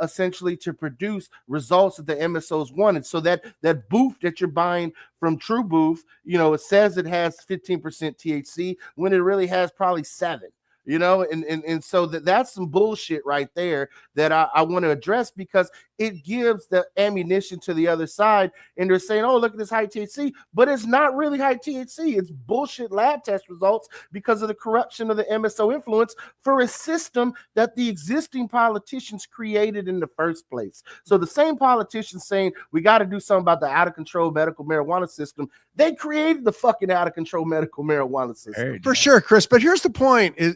essentially to produce results that the MSOs wanted. So that booth that you're buying from True Booth, it says it has 15% THC when it really has probably 7%. And so that's some bullshit right there that I want to address, because it gives the ammunition to the other side, and they're saying, oh, look at this high THC, but it's not really high THC. It's bullshit lab test results because of the corruption of the MSO influence for a system that the existing politicians created in the first place. So the same politicians saying we got to do something about the out of control medical marijuana system, they created the fucking out of control medical marijuana system. For sure, Chris. But here's the point, is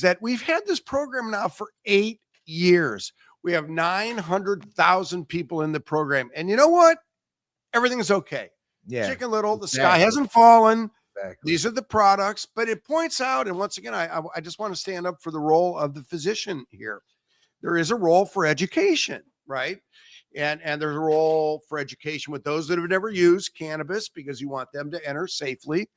that we've had this program now for 8 years. We have 900,000 people in the program. And you know what? Everything is okay. Yeah. Chicken Little, the sky hasn't fallen. Exactly. These are the products, but it points out, and once again, I just want to stand up for the role of the physician here. There is a role for education, right? And there's a role for education with those that have never used cannabis, because you want them to enter safely.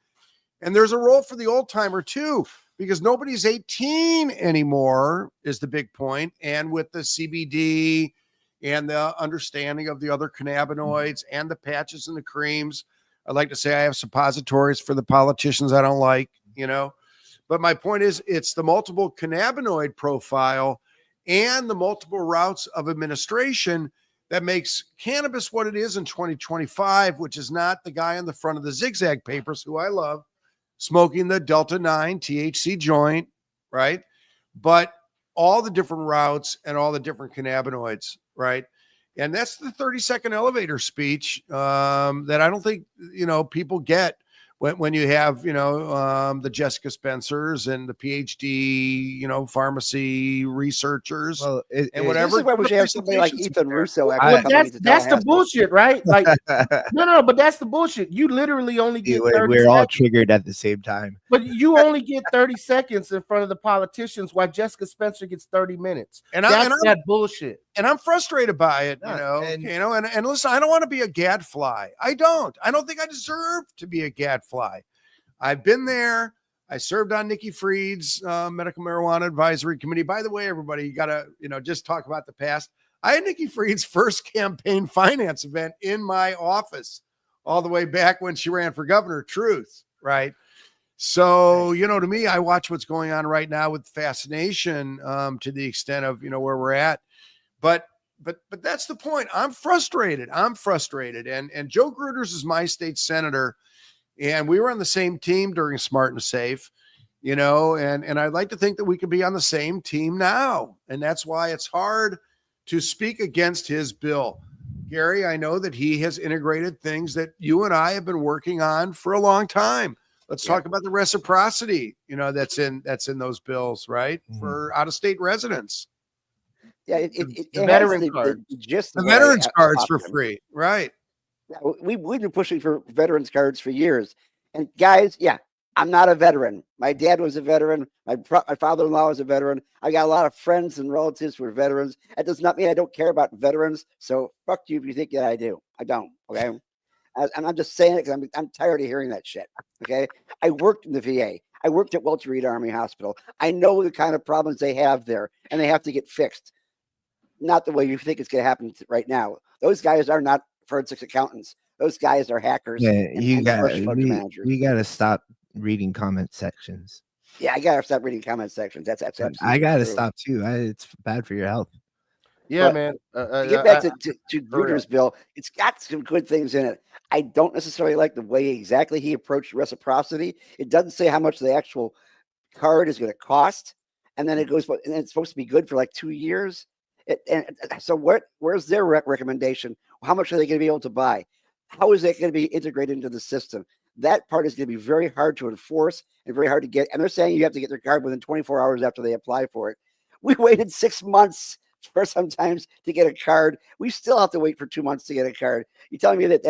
And there's a role for the old timer too, because nobody's 18 anymore is the big point. And with the CBD and the understanding of the other cannabinoids and the patches and the creams, I'd like to say I have suppositories for the politicians I don't like, but my point is, it's the multiple cannabinoid profile and the multiple routes of administration that makes cannabis what it is in 2025, which is not the guy on the front of the Zigzag papers, who I love, smoking the Delta 9 THC joint, right? But all the different routes and all the different cannabinoids, right? And that's the 30-second elevator speech that I don't think, people get when you have, the Jessica Spencers and the PhD, pharmacy researchers and whatever. This is why we should have somebody like Ethan Russo. That's the bullshit, right? Like, no, but that's the bullshit. You literally only get 30 we're all triggered at the same time. But you only get 30 seconds in front of the politicians, while Jessica Spencer gets 30 minutes. And that's that bullshit. And I'm frustrated by it, and listen, I don't want to be a gadfly. I don't think I deserve to be a gadfly. I've been there. I served on Nikki Fried's medical marijuana advisory committee. By the way, everybody, you got to, just talk about the past. I had Nikki Fried's first campaign finance event in my office all the way back when she ran for governor. Truth, right? So, to me, I watch what's going on right now with fascination to the extent of, where we're at. But that's the point. I'm frustrated. And Joe Gruters is my state senator, and we were on the same team during Smart and Safe. and I'd like to think that we could be on the same team now. And that's why it's hard to speak against his bill. Gary, I know that he has integrated things that you and I have been working on for a long time. Let's talk about the reciprocity, that's in those bills, right? For out-of-state residents. Yeah, The it veteran has card. the gist The of what I veterans cards for offered. free, right? Yeah, we've been pushing for veterans cards for years. And guys, I'm not a veteran. My dad was a veteran. My father-in-law was a veteran. I got a lot of friends and relatives who are veterans. That does not mean I don't care about veterans. So fuck you if you think that I do. I don't. Okay. And I'm just saying it because I'm tired of hearing that shit. Okay. I worked in the VA. I worked at Walter Reed Army Hospital. I know the kind of problems they have there, and they have to get fixed. Not the way you think it's going to happen right now. Those guys are not forensic accountants. Those guys are hackers. Yeah, and slush fund managers. we got to stop reading comment sections. Yeah, I gotta stop reading comment sections. That's absolutely I got to true. stop too. It's bad for your health. Yeah, But man. To get back to Gruner's bill, it's got some good things in it. I don't necessarily like the way exactly he approached reciprocity. It doesn't say how much the actual card is going to cost, and then it goes, and it's supposed to be good for like 2 years. So where's their recommendation? How much are they going to be able to buy? How is that going to be integrated into the system? That part is going to be very hard to enforce and very hard to get. And they're saying you have to get their card within 24 hours after they apply for it. We waited 6 months for sometimes to get a card. We still have to wait for 2 months to get a card. You're telling me that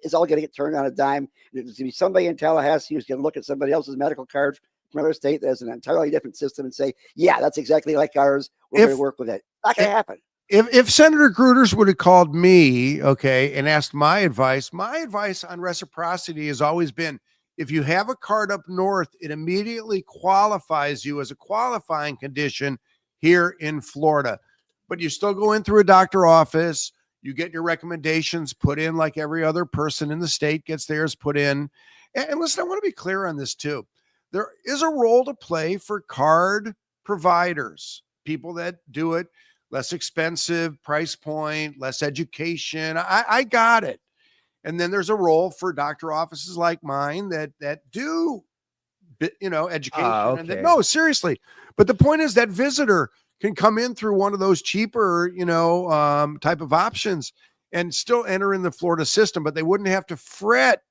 it's all going to get turned on a dime? There's going to be somebody in Tallahassee who's going to look at somebody else's medical card from another state that has an entirely different system and say, yeah, that's exactly like ours. We're going to work with it. Not going to happen. If Senator Gruters would have called me, and asked my advice on reciprocity has always been, if you have a card up north, it immediately qualifies you as a qualifying condition here in Florida. But you still go in through a doctor office, you get your recommendations put in like every other person in the state gets theirs put in. And listen, I want to be clear on this too. There is a role to play for card providers, people that do it less expensive, price point, less education. I got it. And then there's a role for doctor offices like mine that do, education. Okay. And no, seriously. But the point is that visitor can come in through one of those cheaper, type of options and still enter in the Florida system, but they wouldn't have to fret.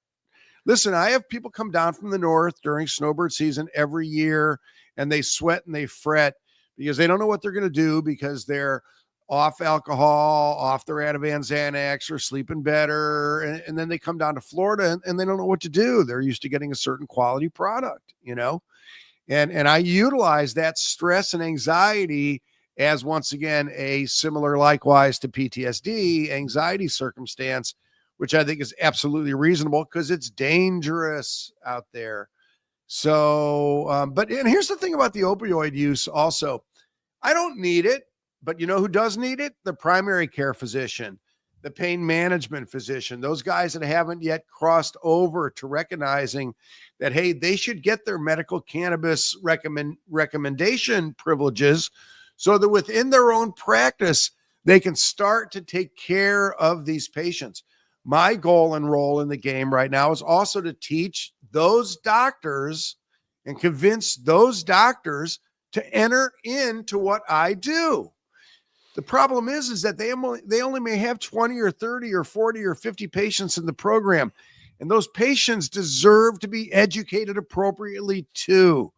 Listen, I have people come down from the north during snowbird season every year, and they sweat and they fret because they don't know what they're going to do because they're off alcohol, off their Ativan Xanax, or sleeping better. And then they come down to Florida and they don't know what to do. They're used to getting a certain quality product, and I utilize that stress and anxiety as, once again, a similar, likewise to PTSD, anxiety circumstance, which I think is absolutely reasonable because it's dangerous out there. So, and here's the thing about the opioid use also. I don't need it, but you know who does need it? The primary care physician, the pain management physician, those guys that haven't yet crossed over to recognizing that, hey, they should get their medical cannabis recommendation privileges so that within their own practice, they can start to take care of these patients. My goal and role in the game right now is also to teach those doctors and convince those doctors to enter into what I do. The problem is that they only may have 20 or 30 or 40 or 50 patients in the program. And those patients deserve to be educated appropriately too.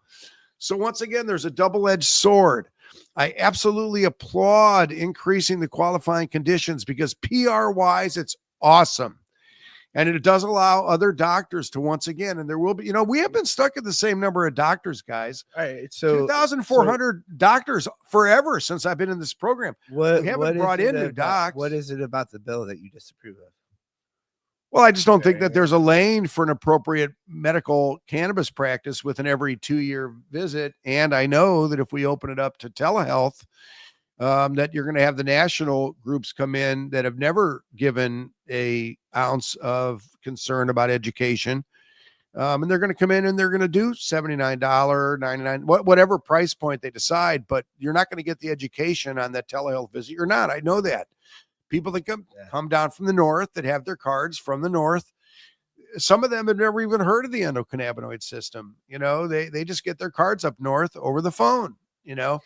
So once again, there's a double-edged sword. I absolutely applaud increasing the qualifying conditions because PR-wise, it's awesome. And it does allow other doctors to, once again, and there will be, we have been stuck at the same number of doctors, guys. All right. So 2,400 doctors forever since I've been in this program. We haven't brought in new docs. What is it about the bill that you disapprove of? Well, I just don't think that there's a lane for an appropriate medical cannabis practice with an every 2-year visit. And I know that if we open it up to telehealth, that you're going to have the national groups come in that have never given a ounce of concern about education. And they're going to come in and they're going to do $79, $99, whatever price point they decide, but you're not going to get the education on that telehealth visit. You're not. I know that. People that come down from the north that have their cards from the north, some of them have never even heard of the endocannabinoid system. They just get their cards up north over the phone, and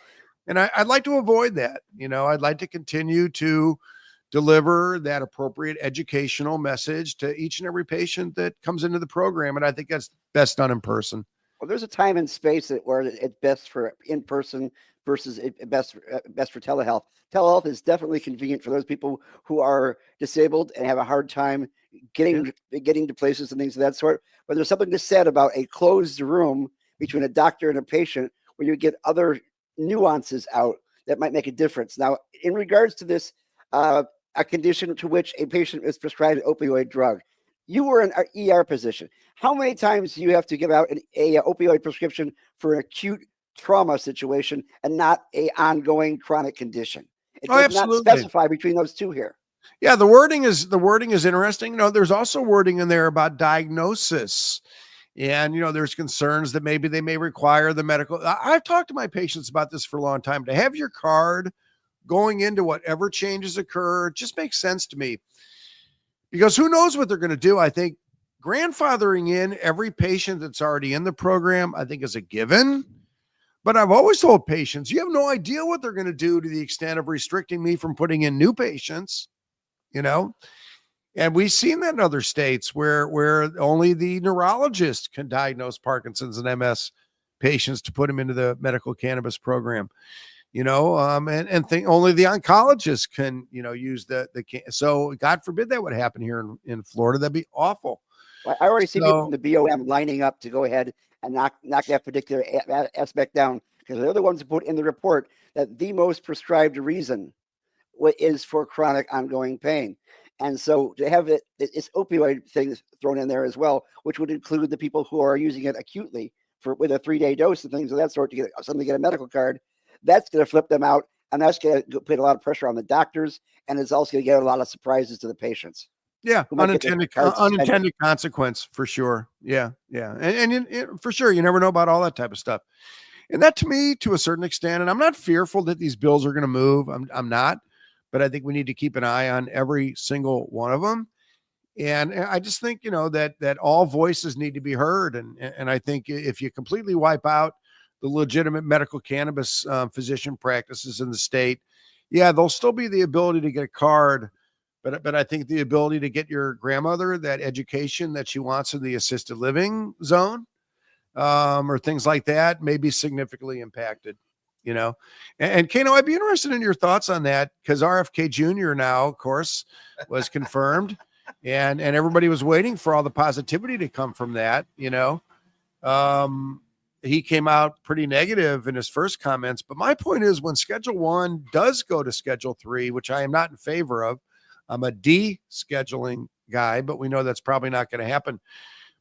I'd like to avoid that. I'd like to continue to deliver that appropriate educational message to each and every patient that comes into the program. And I think that's best done in person. Well, there's a time and space where it's best for in person versus best for telehealth. Telehealth is definitely convenient for those people who are disabled and have a hard time getting to places and things of that sort. But there's something to said about a closed room between a doctor and a patient where you get other nuances out that might make a difference. Now, in regards to this, a condition to which a patient is prescribed an opioid drug. You were in an ER position. How many times do you have to give out an opioid prescription for an acute trauma situation and not a ongoing chronic condition? It does not specify between those two here. Yeah, the wording is interesting. There's also wording in there about diagnosis. And, there's concerns that maybe they may require the medical. I've talked to my patients about this for a long time. To have your card going into whatever changes occur just makes sense to me, because who knows what they're going to do. I think grandfathering in every patient that's already in the program, I think, is a given. But I've always told patients, you have no idea what they're going to do to the extent of restricting me from putting in new patients, and we've seen that in other states where only the neurologist can diagnose Parkinson's and MS patients to put them into the medical cannabis program. And think only the oncologist can, use so God forbid that would happen here in Florida. That'd be awful. I already see people from the BOM lining up to go ahead and knock that particular aspect down, because they're the ones who put in the report that the most prescribed reason is for chronic ongoing pain. And so to have it's opioid things thrown in there as well, which would include the people who are using it acutely with a 3-day dose and things of that sort to get a medical card. That's going to flip them out, and that's going to put a lot of pressure on the doctors, and it's also going to get a lot of surprises to the patients. Yeah, unintended consequence for sure. Yeah, and for sure, you never know about all that type of stuff. And that, to me, to a certain extent, and I'm not fearful that these bills are going to move. I'm not, but I think we need to keep an eye on every single one of them. And I just think, that all voices need to be heard. And I think if you completely wipe out the legitimate medical cannabis physician practices in the state, there'll still be the ability to get a card, but I think the ability to get your grandmother that education that she wants in the assisted living zone, or things like that, may be significantly impacted. And Kano, I'd be interested in your thoughts on that, because RFK Jr. now, of course, was confirmed, and everybody was waiting for all the positivity to come from that. He came out pretty negative in his first comments. But my point is, when Schedule 1 does go to Schedule 3, which I am not in favor of, I'm a descheduling guy, but we know that's probably not going to happen.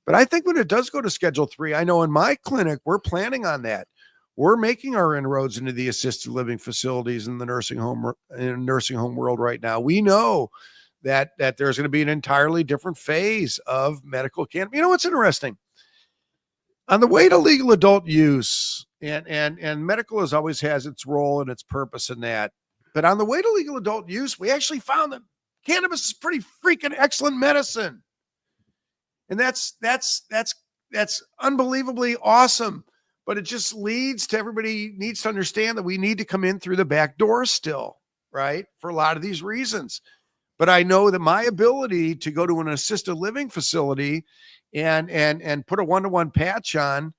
But I think when it does go to Schedule 3, I know in my clinic, we're planning on that. We're making our inroads into the assisted living facilities in the nursing home world right now. We know that there's going to be an entirely different phase of medical cannabis. What's interesting? On the way to legal adult use, and medical always has its role and its purpose in that. But on the way to legal adult use, we actually found that cannabis is pretty freaking excellent medicine. And that's unbelievably awesome. But it just leads to, everybody needs to understand that we need to come in through the back door still, right? For a lot of these reasons. But I know that my ability to go to an assisted living facility and put a 1-to-1 patch on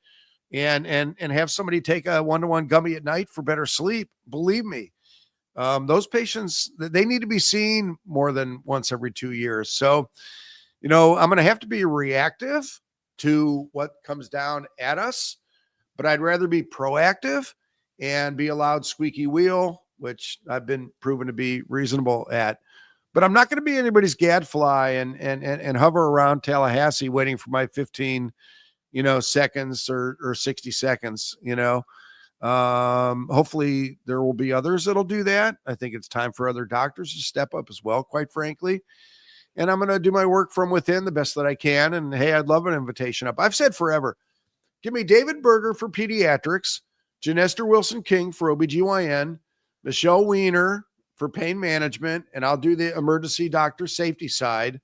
and have somebody take a 1-to-1 gummy at night for better sleep, believe me, those patients, they need to be seen more than once every 2 years. So, I'm going to have to be reactive to what comes down at us, but I'd rather be proactive and be allowed squeaky wheel, which I've been proven to be reasonable at. But I'm not going to be anybody's gadfly and hover around Tallahassee waiting for my 15, seconds or 60 seconds. Hopefully there will be others that'll do that. I think it's time for other doctors to step up as well, quite frankly. And I'm going to do my work from within the best that I can. And hey, I'd love an invitation up. I've said forever, give me David Berger for pediatrics, Janester Wilson King for OBGYN, Michelle Weiner for pain management, and I'll do the emergency doctor safety side.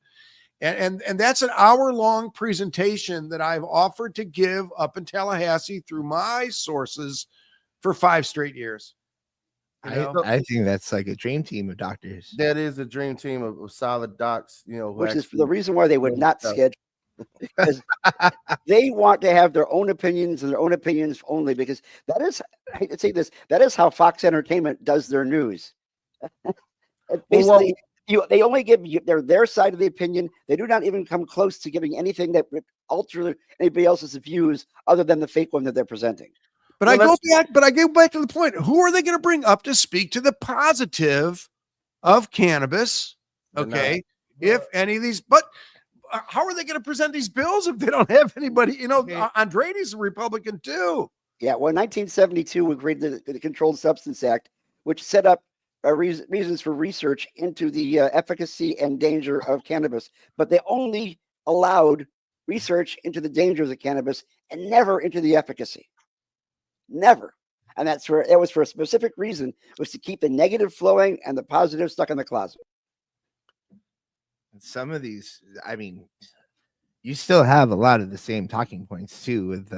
And that's an hour-long presentation that I've offered to give up in Tallahassee through my sources for 5 straight years. You know? I think that's like a dream team of doctors. That is a dream team of solid docs, which is the reason why they would not stuff. schedule, because they want to have their own opinions and their own opinions only, because that is, I hate to say this, that is how Fox Entertainment does their news. Basically, they only give you their side of the opinion. They do not even come close to giving anything that would alter anybody else's views other than the fake one that they're presenting. But I go back to the point. Who are they going to bring up to speak to the positive of cannabis? Okay. If any of these, but how are they going to present these bills if they don't have anybody? You know, Andretti's a Republican too. Yeah. Well, in 1972, we created the Controlled Substance Act, which set up reasons for research into the efficacy and danger of cannabis. But they only allowed research into the dangers of cannabis and never into the efficacy. Never. And that's where it was for a specific reason, was to keep the negative flowing and the positive stuck in the closet. Some of these, I mean, you still have a lot of the same talking points too, with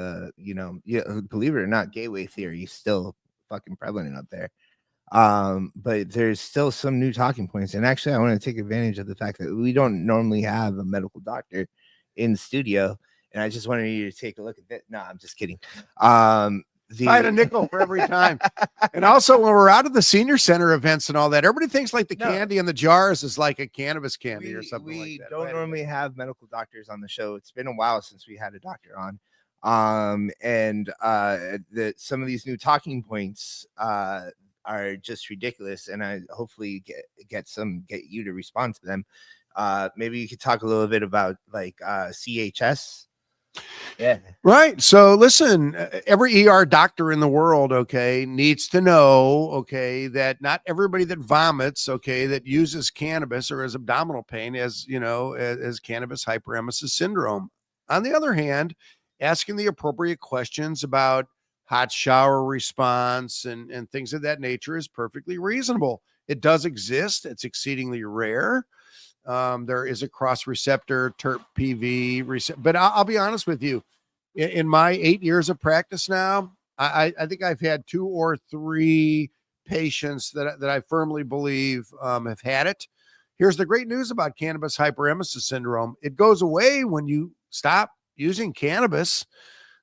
believe it or not, gateway theory is still fucking prevalent up there. But there's still some new talking points. And actually, I want to take advantage of the fact that we don't normally have a medical doctor in the studio. And I just wanted you to take a look at that. No, I'm just kidding. I had a nickel for every time. And also, when we're out of the senior center events and all that, everybody thinks like the candy in the jars is like a cannabis candy or something like that. We don't normally have medical doctors on the show. It's been a while since we had a doctor on. Some of these new talking points are just ridiculous, and I hopefully get you to respond to them. Maybe you could talk a little bit about like CHS. Yeah. Right. So listen, every ER doctor in the world, okay, needs to know, okay, that not everybody that vomits, okay, that uses cannabis or has abdominal pain as cannabis hyperemesis syndrome. On the other hand, asking the appropriate questions about hot shower response and things of that nature is perfectly reasonable. It does exist. It's exceedingly rare. There is a cross receptor terp PV but I'll be honest with you, in my 8 years of practice now, I think I've had 2 or 3 patients that I firmly believe have had it. Here's the great news about cannabis hyperemesis syndrome. It goes away when you stop using cannabis,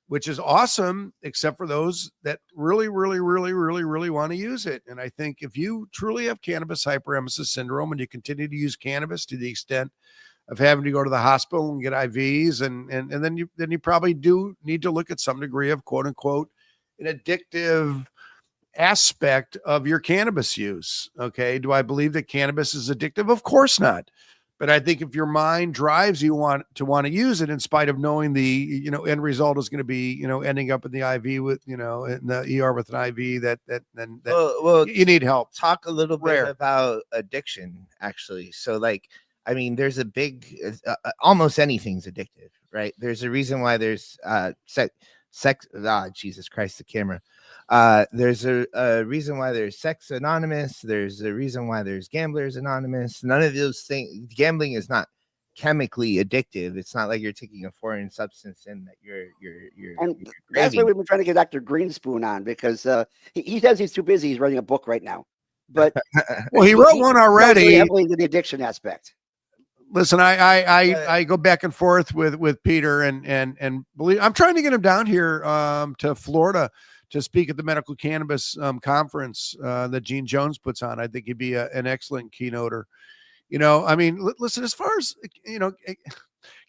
which is awesome, except for those that really, really, really, really, really want to use it. And I think if you truly have cannabis hyperemesis syndrome and you continue to use cannabis to the extent of having to go to the hospital and get IVs, and then you probably do need to look at some degree of quote unquote an addictive aspect of your cannabis use. Okay. Do I believe that cannabis is addictive? Of course not. But I think if your mind drives you want to use it in spite of knowing the, end result is going to be, ending up in the IV with, in the ER with an IV that you need help. Talk a little bit about addiction, actually. So like, I mean, there's a big, almost anything's addictive, right? There's a reason why there's sex. Jesus Christ, the camera. There's a reason why there's Sex Anonymous. There's a reason why there's Gamblers Anonymous. None of those things. Gambling is not chemically addictive. It's not like you're taking a foreign substance in that you're that's why we've been trying to get Dr. Greenspoon on, because he says he's too busy. He's writing a book right now, but well, he wrote one already. Heavily into the addiction aspect. Listen, I go back and forth with Peter and believe I'm trying to get him down here to Florida to speak at the medical cannabis conference that Gene Jones puts on. I think he'd be an excellent keynoter. I mean, listen, as far as,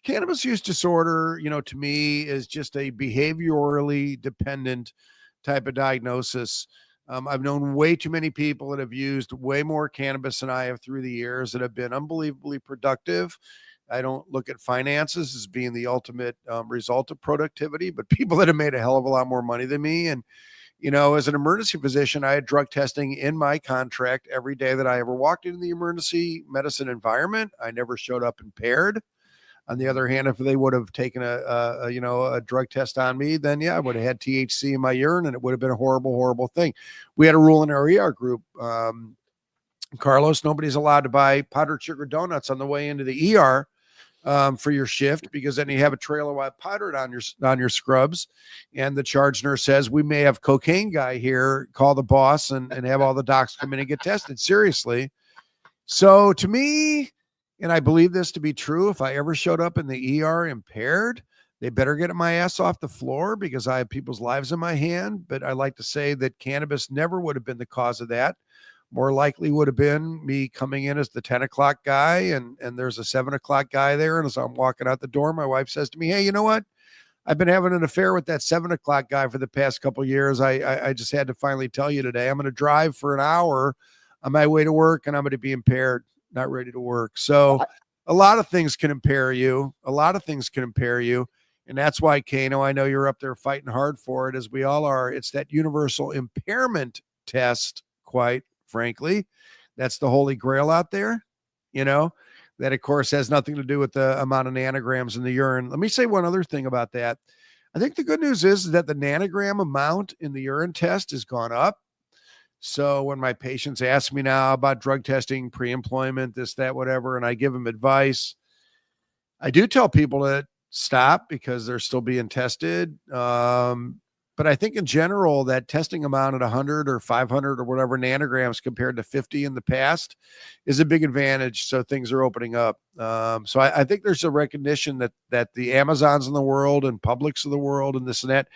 cannabis use disorder, to me is just a behaviorally dependent type of diagnosis. I've known way too many people that have used way more cannabis than I have through the years that have been unbelievably productive. I don't look at finances as being the ultimate result of productivity, but people that have made a hell of a lot more money than me. And, as an emergency physician, I had drug testing in my contract every day that I ever walked into the emergency medicine environment. I never showed up impaired. On the other hand, if they would have taken a drug test on me, then I would have had THC in my urine, and it would have been a horrible, horrible thing. We had a rule in our ER group, Carlos, nobody's allowed to buy powdered sugar donuts on the way into the ER for your shift, because then you have a trail of white powder on your scrubs, and the charge nurse says, we may have cocaine guy here, call the boss and have all the docs come in and get tested. Seriously. So to me, and I believe this to be true, if I ever showed up in the ER impaired, they better get my ass off the floor, because I have people's lives in my hand. But I like to say that cannabis never would have been the cause of that. More likely would have been me coming in as the 10 o'clock guy, and there's a 7 o'clock guy there. And as I'm walking out the door, my wife says to me, hey, you know what? I've been having an affair with that 7 o'clock guy for the past couple of years. I just had to finally tell you today. I'm going to drive for an hour on my way to work, and I'm going to be impaired, not ready to work. So a lot of things can impair you. And that's why, Kano, I know you're up there fighting hard for it, as we all are. It's that universal impairment test, quite frankly. That's the holy grail out there, that of course has nothing to do with the amount of nanograms in the urine. Let me say one other thing about that. I think the good news is that the nanogram amount in the urine test has gone up. So when my patients ask me now about drug testing, pre-employment, this, that, whatever, and I give them advice, I do tell people to stop because they're still being tested. But I think in general, that testing amount at 100 or 500 or whatever nanograms compared to 50 in the past is a big advantage. So things are opening up. So I think there's a recognition that the Amazons in the world and Publix of the world and this and that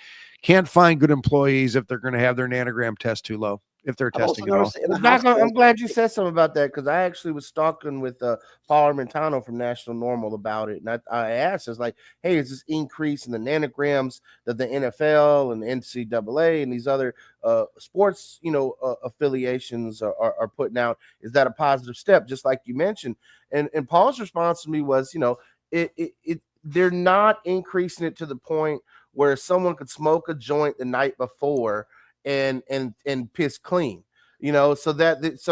can't find good employees if they're going to have their nanogram test too low, if they're testing at all. I'm glad you said something about that, because I actually was talking with Paul Armentano from National Normal about it. And I asked, it's like, hey, is this increase in the nanograms that the NFL and the NCAA and these other sports, affiliations are putting out, is that a positive step, just like you mentioned? And Paul's response to me was, they're not increasing it to the point where someone could smoke a joint the night before and piss clean, so it's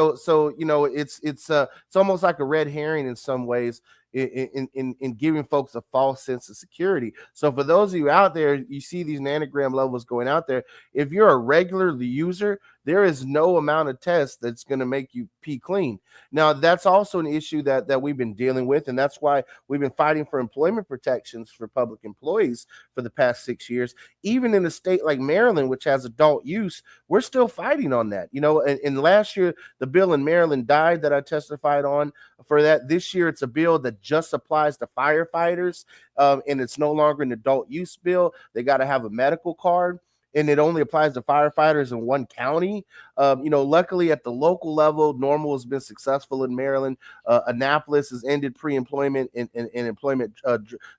almost like a red herring in some ways, in giving folks a false sense of security. So for those of you out there, you see these nanogram levels going out there. If you're a regular user, there is no amount of test that's going to make you pee clean. Now, that's also an issue that we've been dealing with, and that's why we've been fighting for employment protections for public employees for the past 6 years. Even in a state like Maryland, which has adult use, we're still fighting on that. And last year, the bill in Maryland died that I testified on for that. This year, it's a bill that just applies to firefighters, and it's no longer an adult use bill. They got to have a medical card, and it only applies to firefighters in one county. Luckily at the local level, Normal has been successful in Maryland. Annapolis has ended pre-employment and employment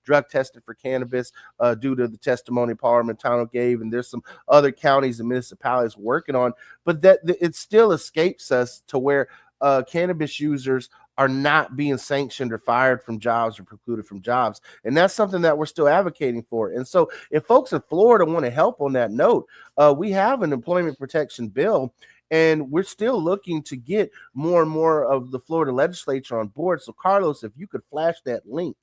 drug testing for cannabis due to the testimony Paul Armentano gave. And there's some other counties and municipalities working on, but that it still escapes us to where cannabis users are not being sanctioned or fired from jobs or precluded from jobs. And that's something that we're still advocating for. And so if folks in Florida want to help on that note, we have an employment protection bill, and we're still looking to get more and more of the Florida legislature on board. So Carlos, if you could flash that link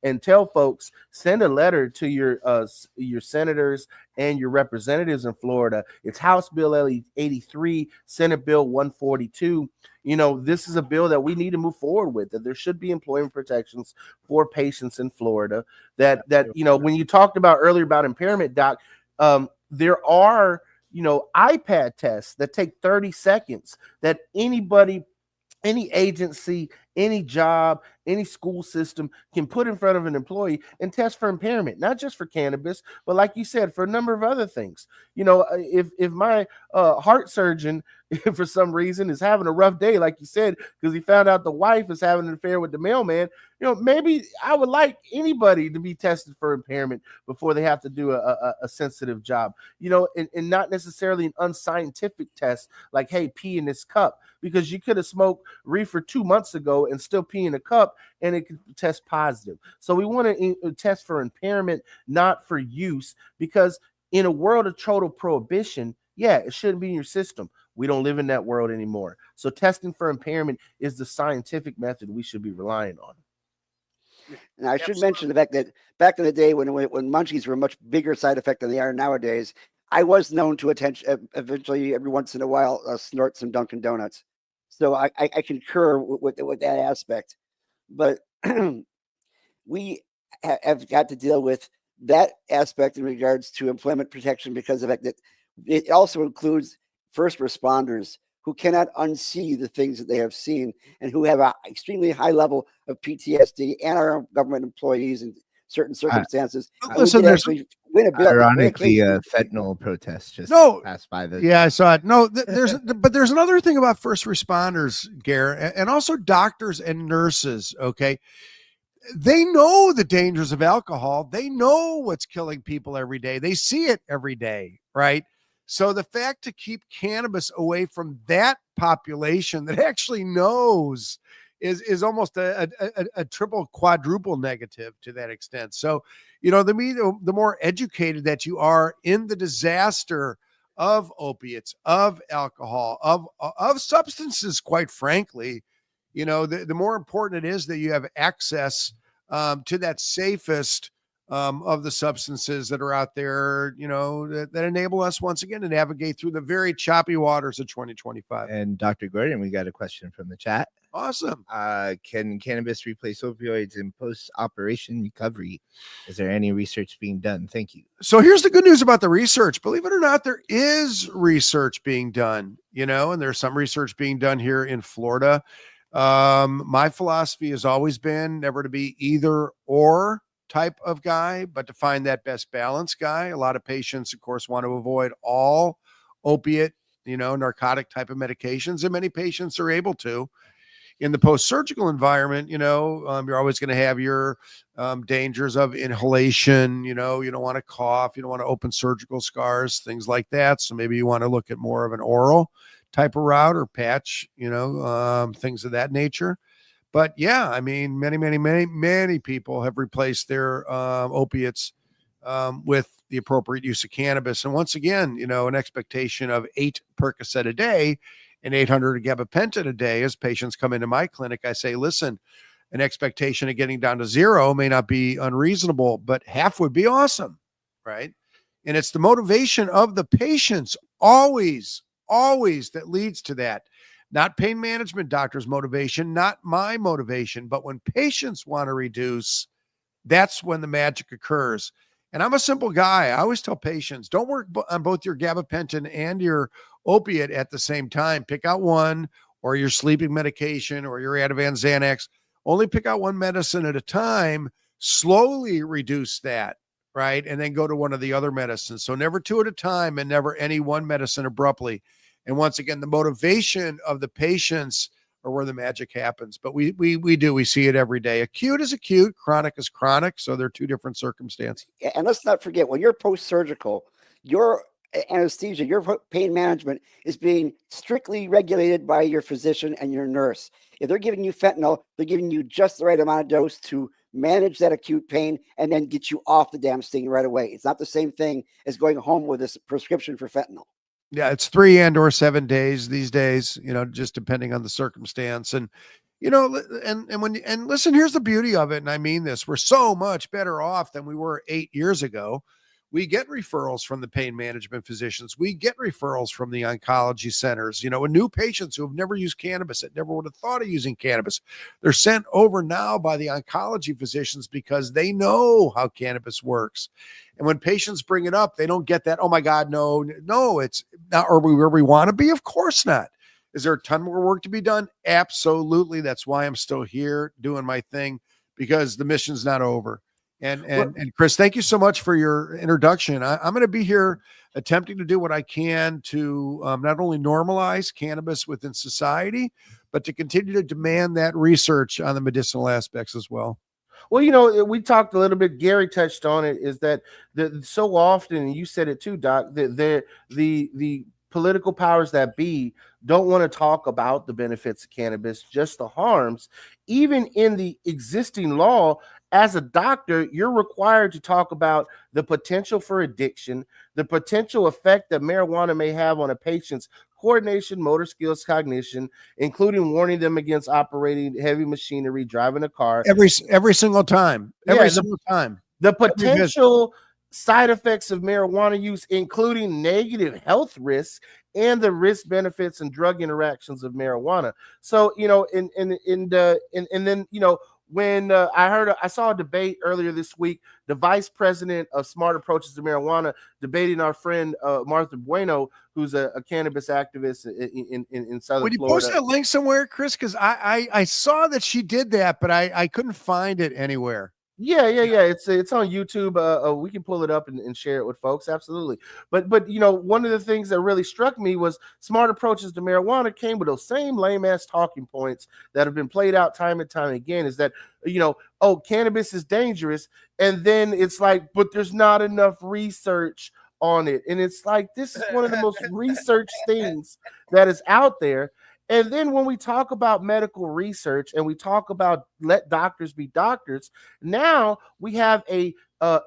and tell folks, send a letter to your senators and your representatives in Florida. It's House Bill 83, Senate Bill 142. This is a bill that we need to move forward with, that there should be employment protections for patients in Florida. That when you talked about earlier about impairment, Doc, there are, iPad tests that take 30 seconds that anybody, any agency, any job, any school system can put in front of an employee and test for impairment, not just for cannabis, but like you said, for a number of other things. If my heart surgeon, for some reason, is having a rough day, like you said, because he found out the wife is having an affair with the mailman, maybe I would like anybody to be tested for impairment before they have to do a sensitive job, and not necessarily an unscientific test like, hey, pee in this cup, because you could have smoked reefer 2 months ago and still pee in a cup and it could test positive. So we want to test for impairment, not for use, because in a world of total prohibition, it shouldn't be in your system. We don't live in that world anymore. So testing for impairment is the scientific method we should be relying on. And I should mention the fact that back in the day when munchies were a much bigger side effect than they are nowadays, I was known to eventually every once in a while snort some Dunkin' Donuts. So I concur with that aspect. But we have got to deal with that aspect in regards to employment protection, because of the fact that it also includes first responders who cannot unsee the things that they have seen and who have an extremely high level of PTSD, and our government employees in certain circumstances. And we Listen, did actually win a Ironically, case. a fentanyl protest just No. passed by the. Yeah, I saw it. No, but there's another thing about first responders, Gare, and also doctors and nurses. Okay, they know the dangers of alcohol. They know what's killing people every day. They see it every day, right? So the fact to keep cannabis away from that population that actually knows is almost a triple, quadruple negative to that extent. So, the more educated that you are in the disaster of opiates, of alcohol, of substances, quite frankly, the more important it is that you have access to that safest of the substances that are out there, that enable us once again to navigate through the very choppy waters of 2025. And Dr. Gordon, we got a question from the chat. Awesome. Can cannabis replace opioids in post-operation recovery? Is there any research being done? Thank you. So here's the good news about the research. Believe it or not, there is research being done, and there's some research being done here in Florida. My philosophy has always been never to be either or type of guy, but to find that best balance guy. A lot of patients, of course, want to avoid all opiate, narcotic type of medications, and many patients are able to. In the post-surgical environment, you're always going to have your dangers of inhalation. You don't want to cough. You don't want to open surgical scars, things like that. So maybe you want to look at more of an oral type of route or patch, things of that nature. But yeah, I mean, many people have replaced their opiates with the appropriate use of cannabis. And once again, an expectation of 8 Percocet a day and 800 gabapentin a day. As patients come into my clinic, I say, listen, an expectation of getting down to 0 may not be unreasonable, but half would be awesome, right? And it's the motivation of the patients always that leads to that. Not pain management doctor's motivation, not my motivation, but when patients want to reduce, that's when the magic occurs. And I'm a simple guy. I always tell patients, don't work on both your gabapentin and your opiate at the same time. Pick out one, or your sleeping medication, or your Ativan Xanax. Only pick out one medicine at a time. Slowly reduce that, right? And then go to one of the other medicines. So never 2 at a time, and never any one medicine abruptly. And once again, the motivation of the patients are where the magic happens. But we see it every day. Acute is acute, chronic is chronic. So they're 2 different circumstances. And let's not forget, when you're post-surgical, your anesthesia, your pain management is being strictly regulated by your physician and your nurse. If they're giving you fentanyl, they're giving you just the right amount of dose to manage that acute pain and then get you off the damn thing right away. It's not the same thing as going home with a prescription for fentanyl. Yeah, it's 3 and/or 7 days these days, just depending on the circumstance. And, and listen, here's the beauty of it. And I mean this, we're so much better off than we were 8 years ago. We get referrals from the pain management physicians. We get referrals from the oncology centers, and new patients who have never used cannabis, that never would have thought of using cannabis. They're sent over now by the oncology physicians because they know how cannabis works. And when patients bring it up, they don't get that, oh my God, no, it's not, are we where we want to be? Of course not. Is there a ton more work to be done? Absolutely. That's why I'm still here doing my thing, because the mission's not over. And Chris, thank you so much for your introduction. I'm going to be here attempting to do what I can to not only normalize cannabis within society, but to continue to demand that research on the medicinal aspects as well. Well, we talked a little bit, Gary touched on it, is that so often, and you said it too, Doc, that the political powers that be don't want to talk about the benefits of cannabis, just the harms. Even in the existing law, as a doctor, you're required to talk about the potential for addiction, the potential effect that marijuana may have on a patient's coordination, motor skills, cognition, including warning them against operating heavy machinery, driving a car. Every single time. Single time. The potential side effects of marijuana use, including negative health risks and the risk benefits and drug interactions of marijuana. So, and then, when I saw a debate earlier this week, the vice president of Smart Approaches to Marijuana debating our friend Martha Bueno, who's a cannabis activist in Southern Would you Florida. post that link somewhere, Chris? Because I saw that she did that, but I couldn't find it anywhere. Yeah. It's on YouTube. We can pull it up and share it with folks. Absolutely. But one of the things that really struck me was Smart Approaches to Marijuana came with those same lame ass talking points that have been played out time and time again. Is that oh, cannabis is dangerous, and then it's like, but there's not enough research on it, and it's like this is one of the most researched things that is out there. And then when we talk about medical research and we talk about let doctors be doctors, now we have a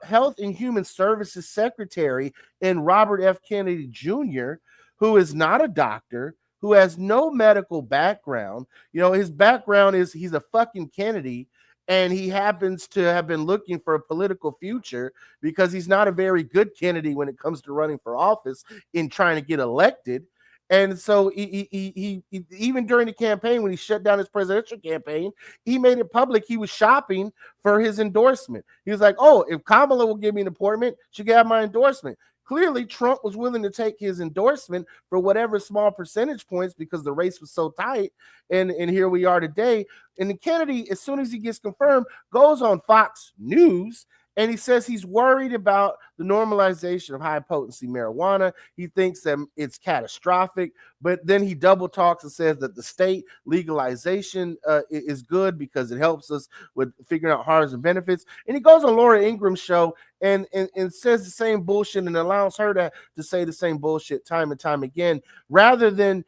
Health and Human Services Secretary in Robert F. Kennedy Jr., who is not a doctor, who has no medical background. His background is he's a fucking Kennedy, and he happens to have been looking for a political future because he's not a very good Kennedy when it comes to running for office in trying to get elected. And so he even during the campaign, when he shut down his presidential campaign, he made it public he was shopping for his endorsement. He was like, oh, if Kamala will give me an appointment, she can have my endorsement. Clearly, Trump was willing to take his endorsement for whatever small percentage points because the race was so tight. And here we are today. And Kennedy, as soon as he gets confirmed, goes on Fox News and he says he's worried about the normalization of high potency marijuana. He thinks that it's catastrophic, but then he double talks and says that the state legalization is good because it helps us with figuring out harms and benefits. And he goes on Laura Ingram's show and says the same bullshit and allows her to say the same bullshit time and time again, rather than,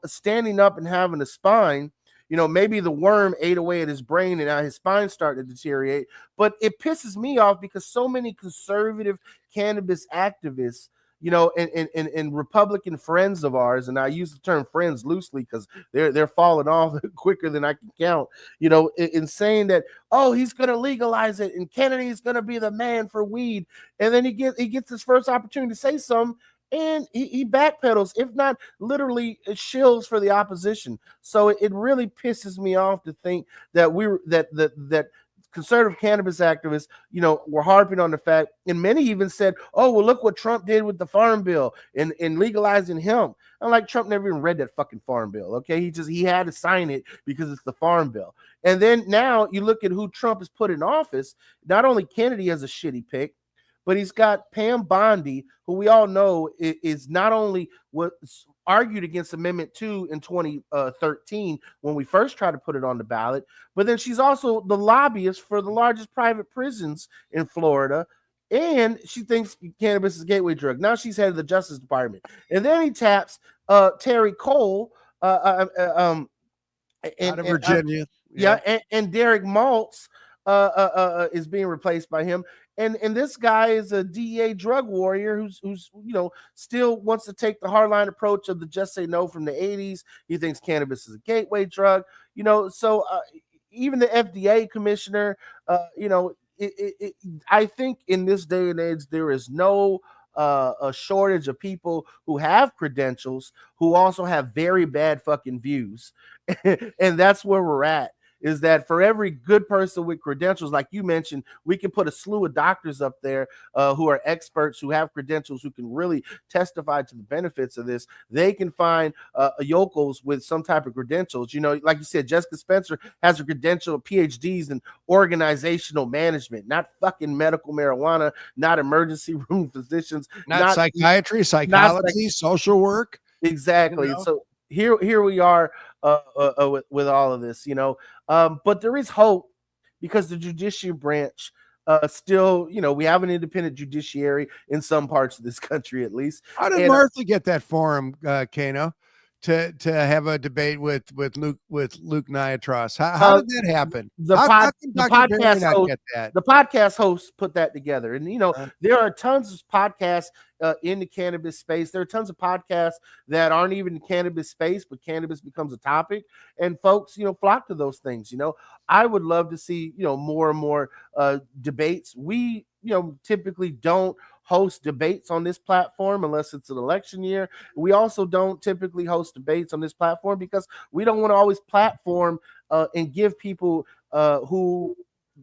standing up and having a spine. Maybe the worm ate away at his brain and now his spine's starting to deteriorate. But it pisses me off because so many conservative cannabis activists, and Republican friends of ours, and I use the term friends loosely because they're falling off quicker than I can count, in saying that, oh, he's going to legalize it and Kennedy's going to be the man for weed. And then he gets his first opportunity to say something, and he backpedals, if not literally shills for the opposition. So it really pisses me off to think that that conservative cannabis activists, were harping on the fact, and many even said, oh, well, look what Trump did with the farm bill and legalizing hemp. I'm like, Trump never even read that fucking farm bill. Okay. He had to sign it because it's the farm bill. And then now you look at who Trump has put in office. Not only Kennedy has a shitty pick, but he's got Pam Bondi, who we all know is not only what argued against Amendment 2 in 2013 when we first tried to put it on the ballot, but then she's also the lobbyist for the largest private prisons in Florida, and she thinks cannabis is a gateway drug. Now she's head of the Justice Department. And then he taps Terry Cole Out of Virginia. And Derek Maltz is being replaced by him. And this guy is a DEA drug warrior who's still wants to take the hardline approach of the just say no from the 80s. He thinks cannabis is a gateway drug. So even the FDA commissioner, I think in this day and age there is no a shortage of people who have credentials who also have very bad fucking views, and that's where we're at. Is that for every good person with credentials, like you mentioned, we can put a slew of doctors up there who are experts, who have credentials, who can really testify to the benefits of this. They can find yokels with some type of credentials. Like you said, Jessica Spencer has a credential, PhDs in organizational management, not fucking medical marijuana, not emergency room physicians, not psychiatry, psychology, social work. Exactly. So here we are with all of this, but there is hope because the judiciary branch still, we have an independent judiciary in some parts of this country, at least. How did Martha get that forum, Kano, to have a debate with Luke Niatros? How did that happen? The podcast hosts put that together, and there are tons of podcasts in the cannabis space. There are tons of podcasts that aren't even in cannabis space, but cannabis becomes a topic, and folks, flock to those things. I would love to see, more and more debates. We, typically don't host debates on this platform unless it's an election year. We also don't typically host debates on this platform because we don't want to always platform and give people who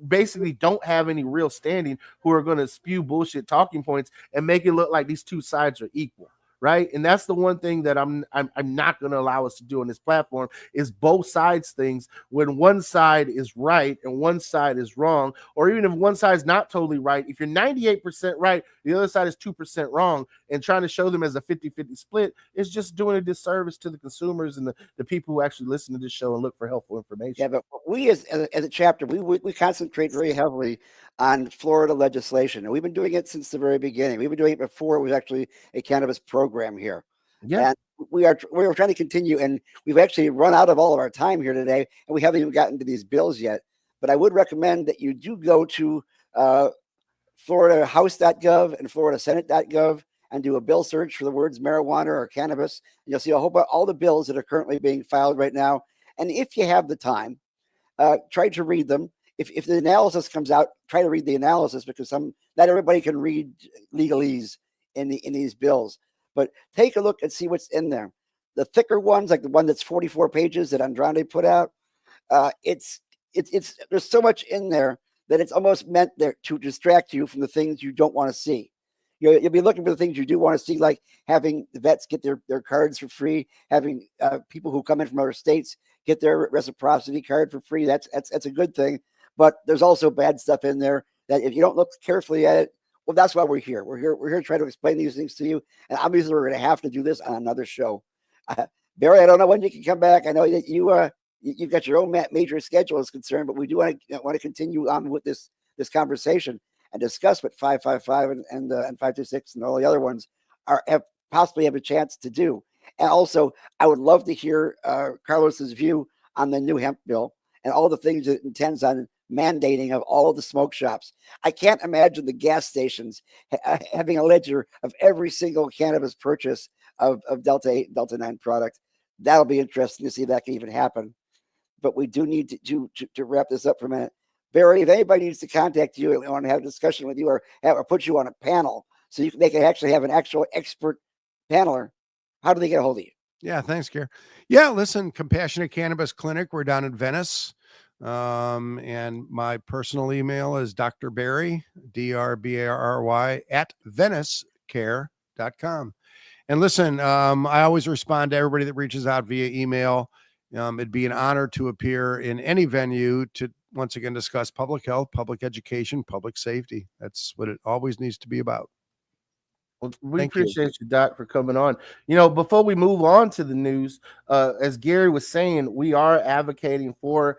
basically don't have any real standing, who are going to spew bullshit talking points and make it look like these two sides are equal. Right. And that's the one thing that I'm not going to allow us to do on this platform is both sides things when one side is right and one side is wrong, or even if one side is not totally right. If you're 98% right, the other side is 2% wrong, and trying to show them as a 50-50 split is just doing a disservice to the consumers and the people who actually listen to this show and look for helpful information. Yeah, but we as a chapter, we concentrate very heavily on Florida legislation. And we've been doing it since the very beginning. We've been doing it before it was actually a cannabis program here. Yeah. And we're trying to continue, and we've actually run out of all of our time here today, and we haven't even gotten to these bills yet. But I would recommend that you do go to FloridaHouse.gov and FloridaSenate.gov and do a bill search for the words marijuana or cannabis. And you'll see a whole bunch all the bills that are currently being filed right now. And if you have the time, try to read them. If the analysis comes out, try to read the analysis, because not everybody can read legalese in these bills. But take a look and see what's in there. The thicker ones, like the one that's 44 pages that Andrade put out, it's there's so much in there that it's almost meant there to distract you from the things you don't want to see. You'll be looking for the things you do want to see, like having the vets get their cards for free, having people who come in from other states get their reciprocity card for free. That's a good thing. But there's also bad stuff in there that if you don't look carefully at it, well, that's why we're here. We're here to try to explain these things to you. And obviously, we're going to have to do this on another show. Barry, I don't know when you can come back. I know that you've got your own major schedule is concerned, but we do want to continue on with this conversation and discuss what 555 and 526 and all the other ones possibly have a chance to do. And also, I would love to hear Carlos's view on the new hemp bill and all the things it intends on mandating of all of the smoke shops. I can't imagine the gas stations having a ledger of every single cannabis purchase of Delta 8 and Delta 9 product. That'll be interesting to see if that can even happen. But we do need to wrap this up for a minute. Barry, if anybody needs to contact you and want to have a discussion with you or put you on a panel so they can actually have an actual expert paneler, how do they get a hold of you? Yeah, thanks, Gary. Yeah, listen, Compassionate Cannabis Clinic. We're down in Venice. And my personal email is Dr. Barry, DRBARY at VeniceCare.com. And listen, I always respond to everybody that reaches out via email. It'd be an honor to appear in any venue to once again discuss public health, public education, public safety. That's what it always needs to be about. Well, we appreciate you, Doc, for coming on. Before we move on to the news, as Gary was saying, we are advocating for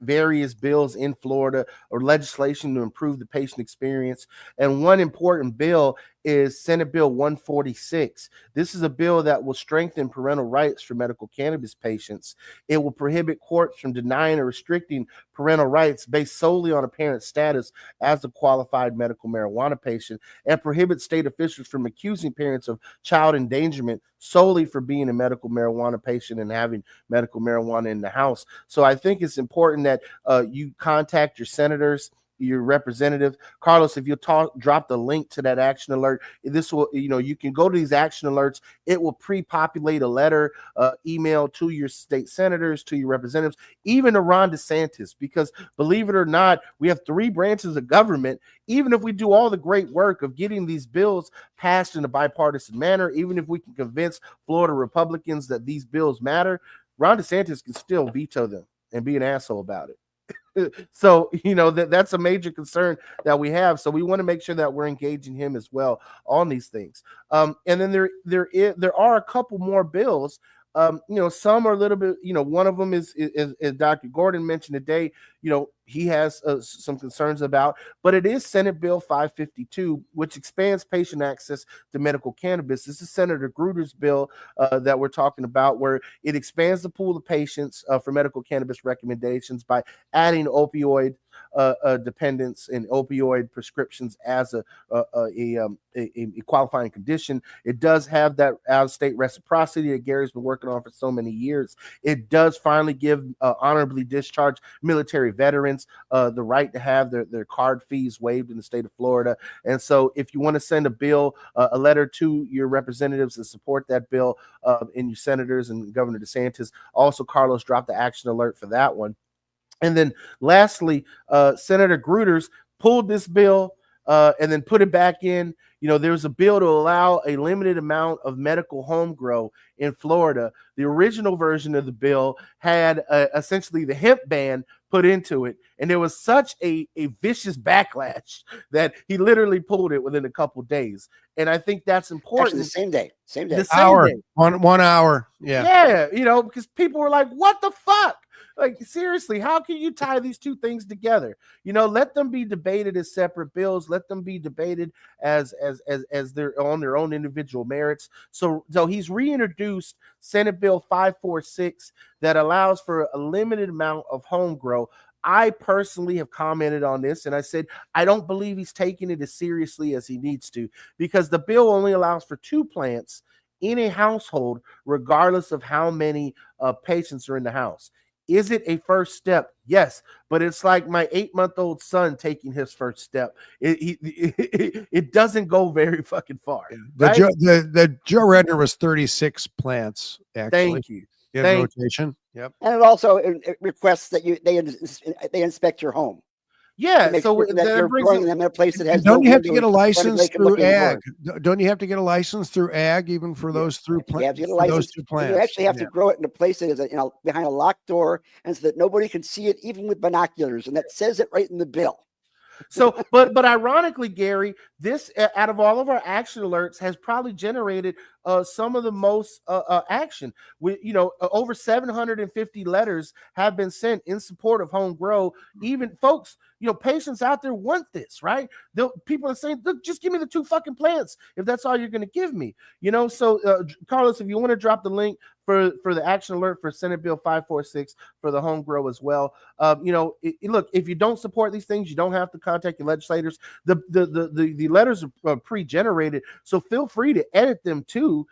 various bills in Florida or legislation to improve the patient experience. And one important bill is Senate Bill 146. This is a bill that will strengthen parental rights for medical cannabis patients. It will prohibit courts from denying or restricting parental rights based solely on a parent's status as a qualified medical marijuana patient, and prohibit state officials from accusing parents of child endangerment solely for being a medical marijuana patient and having medical marijuana in the house. So I think it's important that you contact your senators, your representative. Carlos, if you'll drop the link to that action alert, this will, you can go to these action alerts. It will pre-populate a letter, email to your state senators, to your representatives, even to Ron DeSantis, because believe it or not, we have 3 branches of government. Even if we do all the great work of getting these bills passed in a bipartisan manner, even if we can convince Florida Republicans that these bills matter, Ron DeSantis can still veto them and be an asshole about it. So, that's a major concern that we have. So we want to make sure that we're engaging him as well on these things. And then there are a couple more bills. Some are a little bit, one of them is Dr. Gordon mentioned today, he has some concerns about, but it is Senate Bill 552, which expands patient access to medical cannabis. This is Senator Gruder's bill that we're talking about, where it expands the pool of patients for medical cannabis recommendations by adding opioid dependence and opioid prescriptions as a qualifying condition. It does have that out-of-state reciprocity that Gary's been working on for so many years. It does finally give honorably discharged military military veterans the right to have their card fees waived in the state of Florida. And so if you want to send a bill, a letter to your representatives to support that bill, and your senators and Governor DeSantis, also Carlos dropped the action alert for that one. And then lastly, Senator Gruters pulled this bill and then put it back in. There was a bill to allow a limited amount of medical home grow in Florida. The original version of the bill had essentially the hemp ban put into it. And there was such a vicious backlash that he literally pulled it within a couple days. And I think that's important. Actually, the same day. The same day. 1 hour. Yeah. Because people were like, what the fuck? Like, seriously, how can you tie these two things together? Let them be debated as separate bills. Let them be debated as they're on their own individual merits. So he's reintroduced Senate Bill 546 that allows for a limited amount of home grow. I personally have commented on this, and I said I don't believe he's taking it as seriously as he needs to, because the bill only allows for 2 plants in a household, regardless of how many patients are in the house. Is it a first step? Yes, but it's like my 8-month-old son taking his first step. It doesn't go very fucking far. Right? The Joe Redner was 36 plants, actually. Thank you. In rotation. Yep. And it also it requests that they inspect your home. Yeah, so sure that you're growing them in a place that has. Don't you have to get a license through ag? Don't you have to get a license through ag even for those through plants? You have to get a license. You actually have to grow it in a place that is behind a locked door, and so that nobody can see it even with binoculars, and that says it right in the bill. So, but ironically, Gary, this out of all of our action alerts has probably generated some of the most action. Over 750 letters have been sent in support of home grow. Even folks, patients out there want this, right? People are saying, look, just give me the 2 fucking plants if that's all you're going to give me. So Carlos, if you want to drop the link for the action alert for Senate Bill 546 for the home grow as well. Look, if you don't support these things, you don't have to contact your legislators. The letters are pre-generated, so feel free to edit them too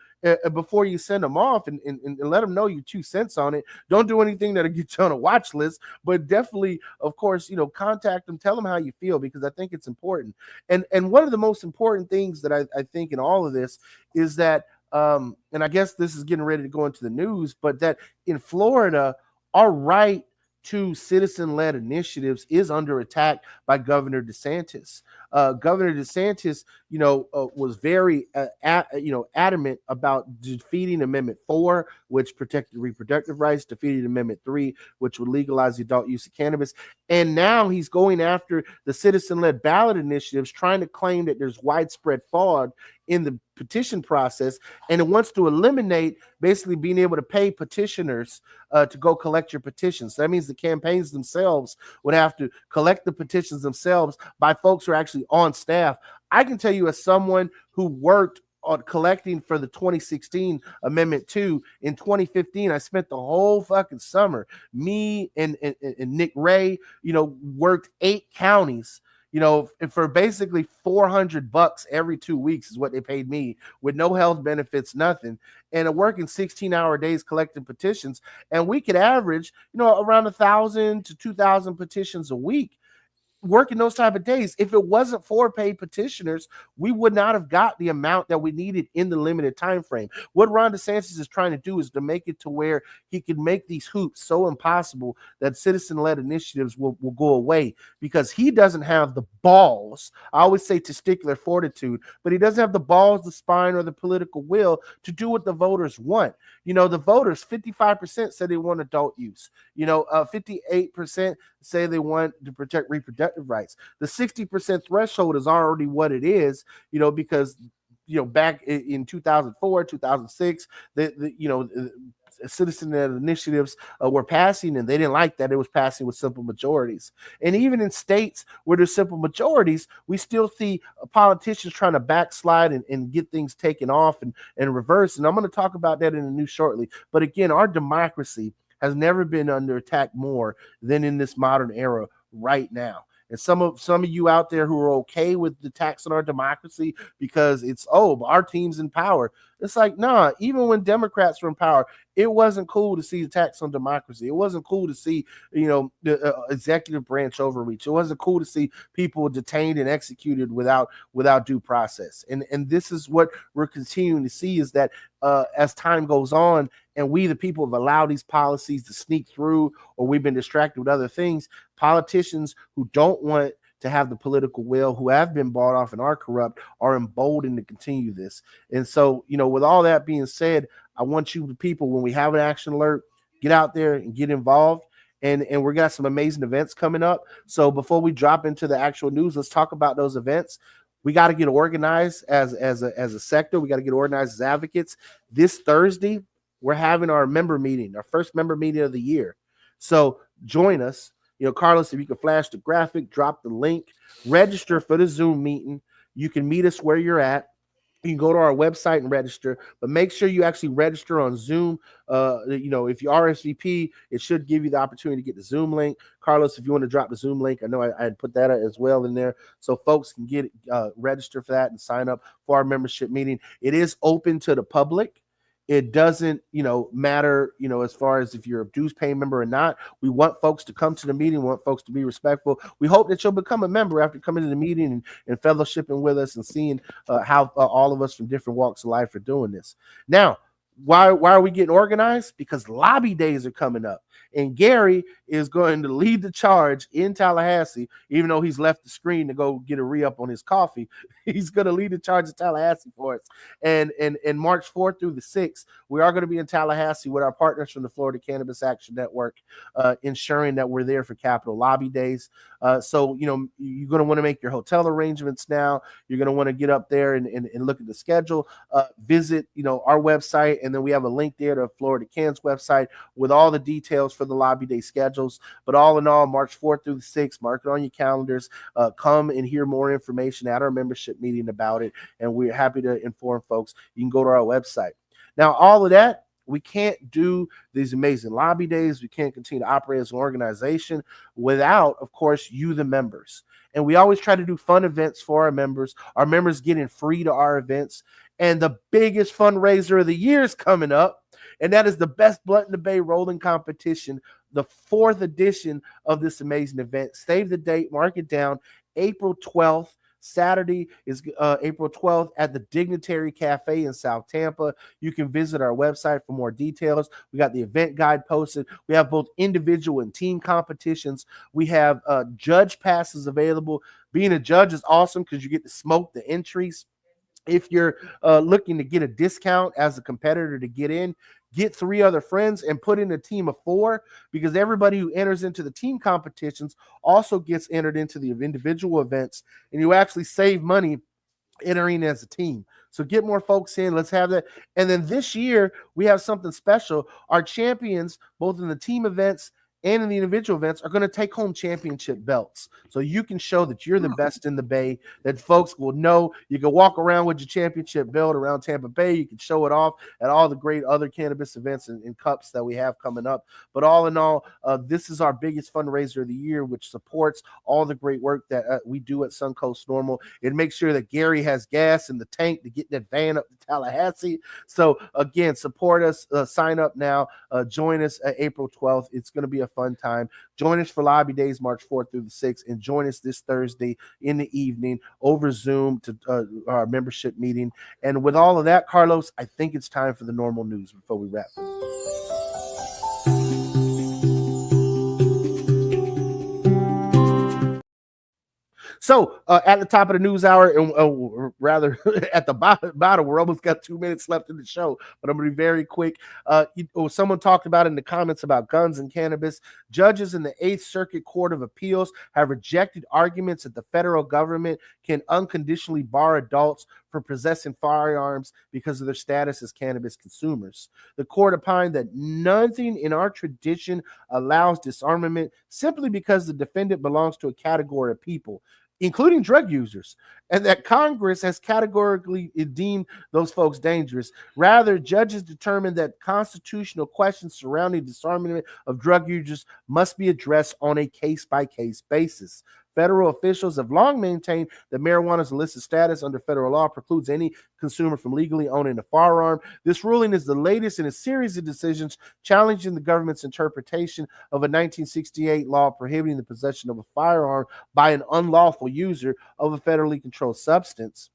before you send them off and let them know your 2 cents on it. Don't do anything that'll get you on a watch list, but definitely, of course, contact them, tell them how you feel, because I think it's important. And one of the most important things that I think in all of this is that, and I guess this is getting ready to go into the news, but that in Florida, our right to citizen-led initiatives is under attack by Governor DeSantis. Governor DeSantis, was very, adamant about defeating Amendment 4, which protected reproductive rights, defeating Amendment 3, which would legalize the adult use of cannabis. And now he's going after the citizen-led ballot initiatives, trying to claim that there's widespread fraud in the petition process, and it wants to eliminate basically being able to pay petitioners to go collect your petitions. So that means the campaigns themselves would have to collect the petitions themselves by folks who are actually on staff. I can tell you, as someone who worked on collecting for the 2016 Amendment 2 in 2015, I spent the whole fucking summer. Me and Nick Ray, worked 8 counties. For basically $400 every 2 weeks is what they paid me, with no health benefits, nothing, and working 16-hour days collecting petitions. And we could average, around 1,000 to 2,000 petitions a week, working those type of days. If it wasn't for paid petitioners, we would not have got the amount that we needed in the limited time frame. What Ron DeSantis is trying to do is to make it to where he can make these hoops so impossible that citizen-led initiatives will go away, because he doesn't have the balls. I always say testicular fortitude, but he doesn't have the balls, the spine, or the political will to do what the voters want. The voters, 55% said they want adult use. 58% say they want to protect reproductive rights. The 60% threshold is already what it is, because back in 2004, 2006, the citizen initiatives were passing, and they didn't like that it was passing with simple majorities. And even in states where there's simple majorities, we still see politicians trying to backslide and get things taken off and reverse. And I'm going to talk about that in the news shortly. But again, our democracy has never been under attack more than in this modern era right now. And some of you out there who are okay with the attacks on our democracy because it's, but our team's in power. It's like, nah, even when Democrats were in power, it wasn't cool to see attacks on democracy. It wasn't cool to see, the executive branch overreach. It wasn't cool to see people detained and executed without due process. And this is what we're continuing to see, is that as time goes on and we, the people, have allowed these policies to sneak through, or we've been distracted with other things, politicians who don't want to have the political will, who have been bought off and are corrupt, are emboldened to continue this. And so, with all that being said, I want you people, when we have an action alert, get out there and get involved. And we got some amazing events coming up. So before we drop into the actual news, let's talk about those events. We got to get organized as a sector. We got to get organized as advocates. This Thursday, we're having our member meeting, our first member meeting of the year. So join us. Carlos, if you can flash the graphic, drop the link, register for the Zoom meeting. You can meet us where you're at. You can go to our website and register, but make sure you actually register on Zoom. If you RSVP, it should give you the opportunity to get the Zoom link. Carlos, if you want to drop the Zoom link, I know I had put that as well in there, so folks can get register for that and sign up for our membership meeting. It is open to the public. It doesn't, matter, as far as if you're a dues paying member or not. We want folks to come to the meeting. We want folks to be respectful. We hope that you'll become a member after coming to the meeting and fellowshipping with us and seeing how all of us from different walks of life are doing this. Now, why are we getting organized? Because lobby days are coming up, and Gary is going to lead the charge in Tallahassee. Even though he's left the screen to go get a re-up on his coffee, he's going to lead the charge in Tallahassee for us. And March 4th through the 6th, we are going to be in Tallahassee with our partners from the Florida Cannabis Action Network, ensuring that we're there for Capitol Lobby Days. So you're going to want to make your hotel arrangements now. You're going to want to get up there and look at the schedule. Visit our website, and then we have a link there to Florida Can's website with all the details for the Lobby Day schedules. But all in all, March 4th through the 6th, mark it on your calendars. Come and hear more information at our membership meeting about it, and we're happy to inform folks. You can go to our website. Now, all of that, we can't do these amazing lobby days. We can't continue to operate as an organization without, of course, you, the members. And we always try to do fun events for our members getting free to our events. And the biggest fundraiser of the year is coming up, and that is the Best Blunt in the Bay Rolling Competition, the 4th edition of this amazing event. Save the date, mark it down, April 12th. Saturday is April 12th at the Dignitary Cafe in South Tampa. You can visit our website for more details. We got the event guide posted. We have both individual and team competitions. We have judge passes available. Being a judge is awesome because you get to smoke the entries. If you're looking to get a discount as a competitor to get in, get 3 other friends and put in a team of 4, because everybody who enters into the team competitions also gets entered into the individual events, and you actually save money entering as a team. So get more folks in. Let's have that. And then this year, we have something special. Our champions, both in the team events and in the individual events, are going to take home championship belts. So you can show that you're the best in the Bay, that folks will know. You can walk around with your championship belt around Tampa Bay. You can show it off at all the great other cannabis events and cups that we have coming up. But all in all, this is our biggest fundraiser of the year, which supports all the great work that we do at Suncoast Normal. It makes sure that Gary has gas in the tank to get that van up to Tallahassee. So again, support us, sign up now, join us at April 12th. It's going to be a fun time. Join us for Lobby Days, March 4th through the 6th, and join us this Thursday in the evening over Zoom to our membership meeting. And with all of that, Carlos, I think it's time for the normal news before we wrap. So at the top of the news hour, and rather at the bottom, we're almost got 2 minutes left in the show, but I'm going to be very quick. Someone talked about in the comments about guns and cannabis. Judges in the 8th Circuit Court of Appeals have rejected arguments that the federal government can unconditionally bar adults for possessing firearms because of their status as cannabis consumers. The court opined that nothing in our tradition allows disarmament simply because the defendant belongs to a category of people, including drug users, and that Congress has categorically deemed those folks dangerous. Rather, judges determined that constitutional questions surrounding disarmament of drug users must be addressed on a case-by-case basis. Federal officials have long maintained that marijuana's illicit status under federal law precludes any consumer from legally owning a firearm. This ruling is the latest in a series of decisions challenging the government's interpretation of a 1968 law prohibiting the possession of a firearm by an unlawful user of a federally controlled substance.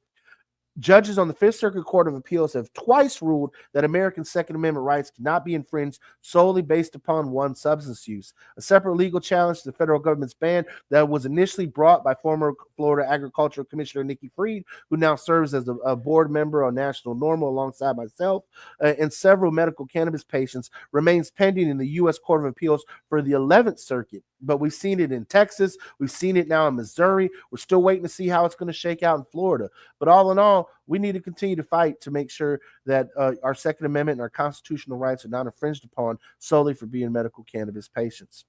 Judges on the Fifth Circuit Court of Appeals have twice ruled that American Second Amendment rights cannot be infringed solely based upon one substance use. A separate legal challenge to the federal government's ban that was initially brought by former Florida Agricultural Commissioner Nikki Fried, who now serves as a board member on National NORML alongside myself and several medical cannabis patients, remains pending in the U.S. Court of Appeals for the 11th Circuit. But we've seen it in Texas. We've seen it now in Missouri. We're still waiting to see how it's going to shake out in Florida. But all in all, we need to continue to fight to make sure that our Second Amendment and our constitutional rights are not infringed upon solely for being medical cannabis patients.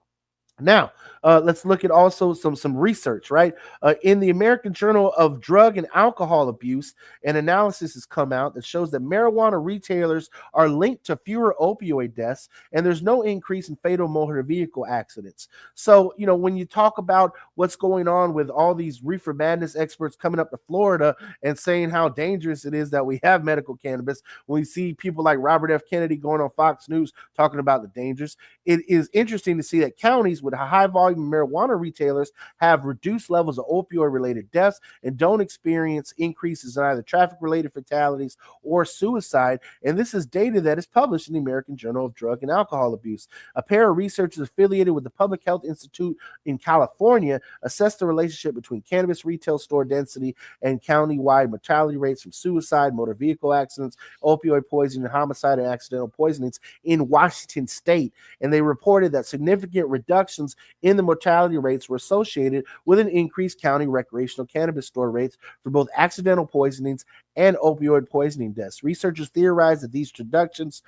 Now, let's look at also some research, right? In the American Journal of Drug and Alcohol Abuse, an analysis has come out that shows that marijuana retailers are linked to fewer opioid deaths, and there's no increase in fatal motor vehicle accidents. So, when you talk about what's going on with all these reefer madness experts coming up to Florida and saying how dangerous it is that we have medical cannabis, when we see people like Robert F. Kennedy going on Fox News talking about the dangers, it is interesting to see that counties with high volume marijuana retailers have reduced levels of opioid related deaths and don't experience increases in either traffic related fatalities or suicide. And this is data that is published in the American Journal of Drug and Alcohol Abuse. A pair of researchers affiliated with the Public Health Institute in California assessed the relationship between cannabis retail store density and county-wide mortality rates from suicide, motor vehicle accidents, opioid poisoning, homicide, and accidental poisonings in Washington state. And they reported that significant reductions in the mortality rates were associated with an increased county recreational cannabis store rates for both accidental poisonings and opioid poisoning deaths. Researchers theorize that these reductions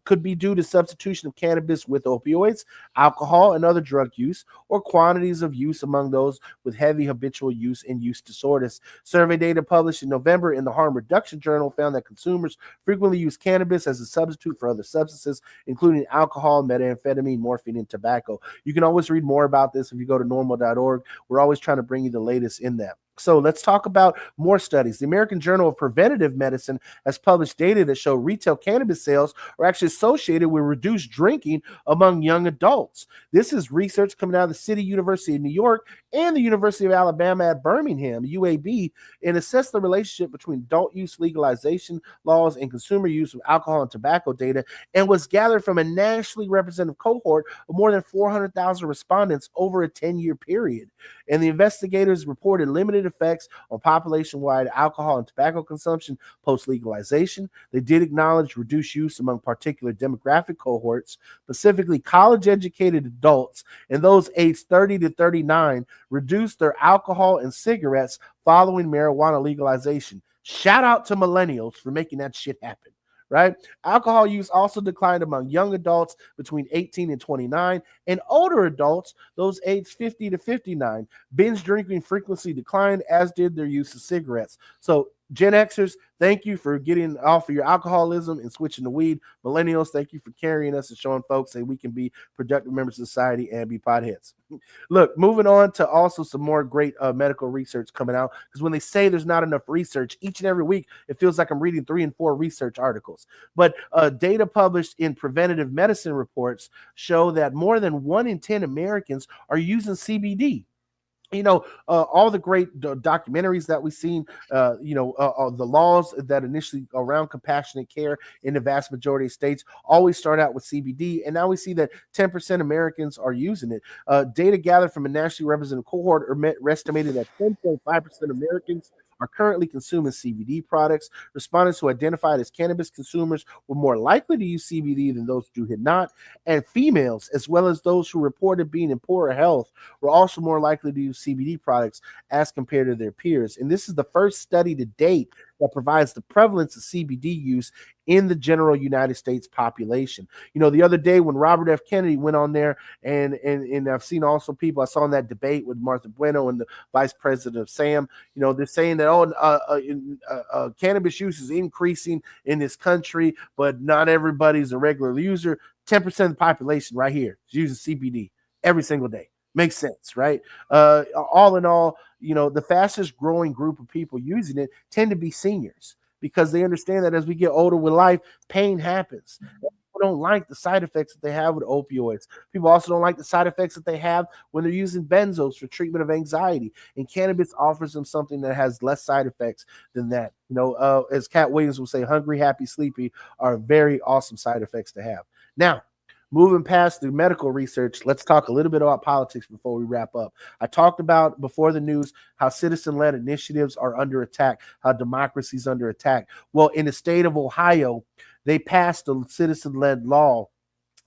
could be due to substitution of cannabis with opioids, alcohol, and other drug use, or quantities of use among those with heavy habitual use and use disorders. Survey data published in November in the Harm Reduction Journal found that consumers frequently use cannabis as a substitute for other substances, including alcohol, methamphetamine, morphine, and tobacco. You can always read more about this if you go to normal.org. We're always trying to bring you the latest in that. So let's talk about more studies. The American Journal of Preventative Medicine has published data that show retail cannabis sales are actually associated with reduced drinking among young adults. This is research coming out of the City University of New York and the University of Alabama at Birmingham, UAB, and assessed the relationship between adult use legalization laws and consumer use of alcohol and tobacco data, and was gathered from a nationally representative cohort of more than 400,000 respondents over a 10-year period. And the investigators reported limited effects on population-wide alcohol and tobacco consumption post-legalization. They did acknowledge reduced use among particular demographic cohorts, specifically college-educated adults, and those aged 30 to 39 reduced their alcohol and cigarettes following marijuana legalization. Shout out to millennials for making that shit happen. Right? Alcohol use also declined among young adults between 18 and 29, and older adults, those aged 50 to 59. Binge drinking frequency declined, as did their use of cigarettes. So Gen Xers, thank you for getting off of your alcoholism and switching to weed. Millennials, thank you for carrying us and showing folks that we can be productive members of society and be potheads. Look, moving on to also some more great medical research coming out, because when they say there's not enough research, each and every week, it feels like I'm reading 3 and 4 research articles. But data published in Preventative Medicine reports show that more than 1 in 10 Americans are using CBD. All the great documentaries that we've seen, the laws that initially around compassionate care in the vast majority of states always start out with CBD. And now we see that 10% Americans are using it. Data gathered from a nationally representative cohort estimated that 10.5% Americans are currently consuming CBD products. Respondents who identified as cannabis consumers were more likely to use CBD than those who had not. And females, as well as those who reported being in poorer health, were also more likely to use CBD products as compared to their peers. And this is the first study to date that provides the prevalence of CBD use in the general United States population. The other day when Robert F. Kennedy went on there, and I've seen also people, I saw in that debate with Martha Bueno and the vice president of SAM, they're saying that, cannabis use is increasing in this country, but not everybody's a regular user. 10% of the population right here is using CBD every single day. Makes sense, right? All in all, the fastest growing group of people using it tend to be seniors because they understand that as we get older with life, pain happens. People don't like the side effects that they have with opioids. People also don't like the side effects that they have when they're using benzos for treatment of anxiety. And cannabis offers them something that has less side effects than that. As Cat Williams would say, hungry, happy, sleepy are very awesome side effects to have. Now, moving past the medical research, let's talk a little bit about politics before we wrap up. I talked about before the news how citizen led initiatives are under attack, how democracy is under attack. Well, in the state of Ohio, they passed a citizen led law.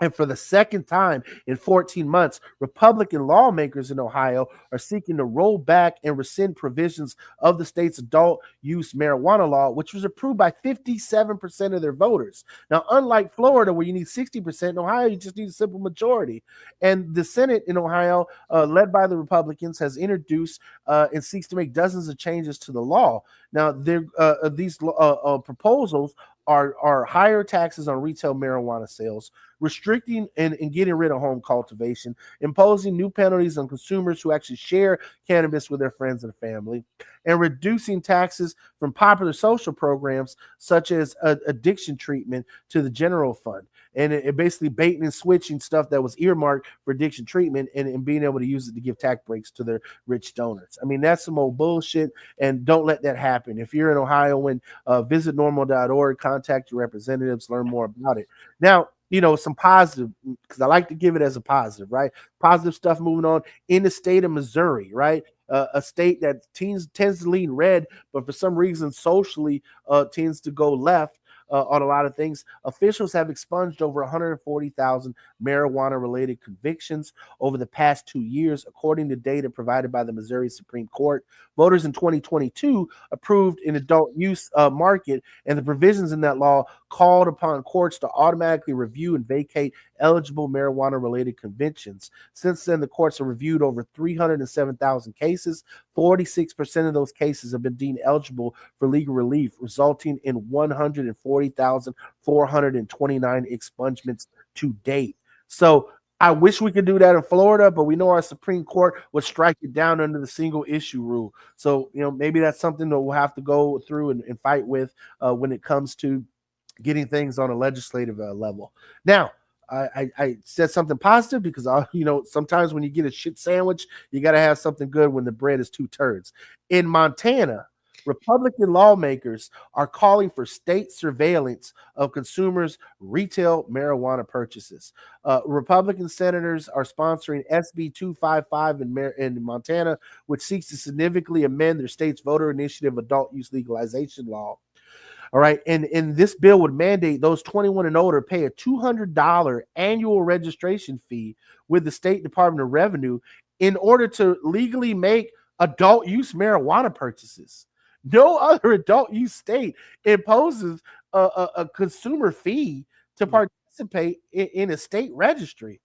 And for the second time in 14 months, Republican lawmakers in Ohio are seeking to roll back and rescind provisions of the state's adult use marijuana law, which was approved by 57% of their voters. Now, unlike Florida, where you need 60%, in Ohio, you just need a simple majority. And the Senate in Ohio, led by the Republicans, has introduced and seeks to make dozens of changes to the law. Now, these proposals are higher taxes on retail marijuana sales, restricting and getting rid of home cultivation, imposing new penalties on consumers who actually share cannabis with their friends and family, and reducing taxes from popular social programs such as addiction treatment to the general fund. And it basically baiting and switching stuff that was earmarked for addiction treatment and being able to use it to give tax breaks to their rich donors. I mean, that's some old bullshit, and don't let that happen. If you're in Ohio, visit normal.org, contact your representatives, learn more about it. Now, some positive, because I like to give it as a positive, right? Positive stuff moving on in the state of Missouri, right? A state that tends to lean red, but for some reason socially tends to go left on a lot of things. Officials have expunged over 140,000 marijuana related convictions over the past 2 years, according to data provided by the Missouri Supreme Court. Voters in 2022 approved an adult use market, and the provisions in that law called upon courts to automatically review and vacate eligible marijuana related convictions. Since then, the courts have reviewed over 307,000 cases. 46% of those cases have been deemed eligible for legal relief, resulting in 140,429 expungements to date. So I wish we could do that in Florida, but we know our Supreme Court would strike it down under the single issue rule. So, maybe that's something that we'll have to go through and fight with when it comes to getting things on a legislative level. Now, I said something positive because sometimes when you get a shit sandwich, you got to have something good when the bread is two turds. In Montana, Republican lawmakers are calling for state surveillance of consumers' retail marijuana purchases. Republican senators are sponsoring SB 255 in Montana, which seeks to significantly amend their state's voter initiative adult use legalization law. All right. And this bill would mandate those 21 and older pay a $200 annual registration fee with the State Department of Revenue in order to legally make adult use marijuana purchases. No other adult use state imposes a consumer fee to participate in a state registry.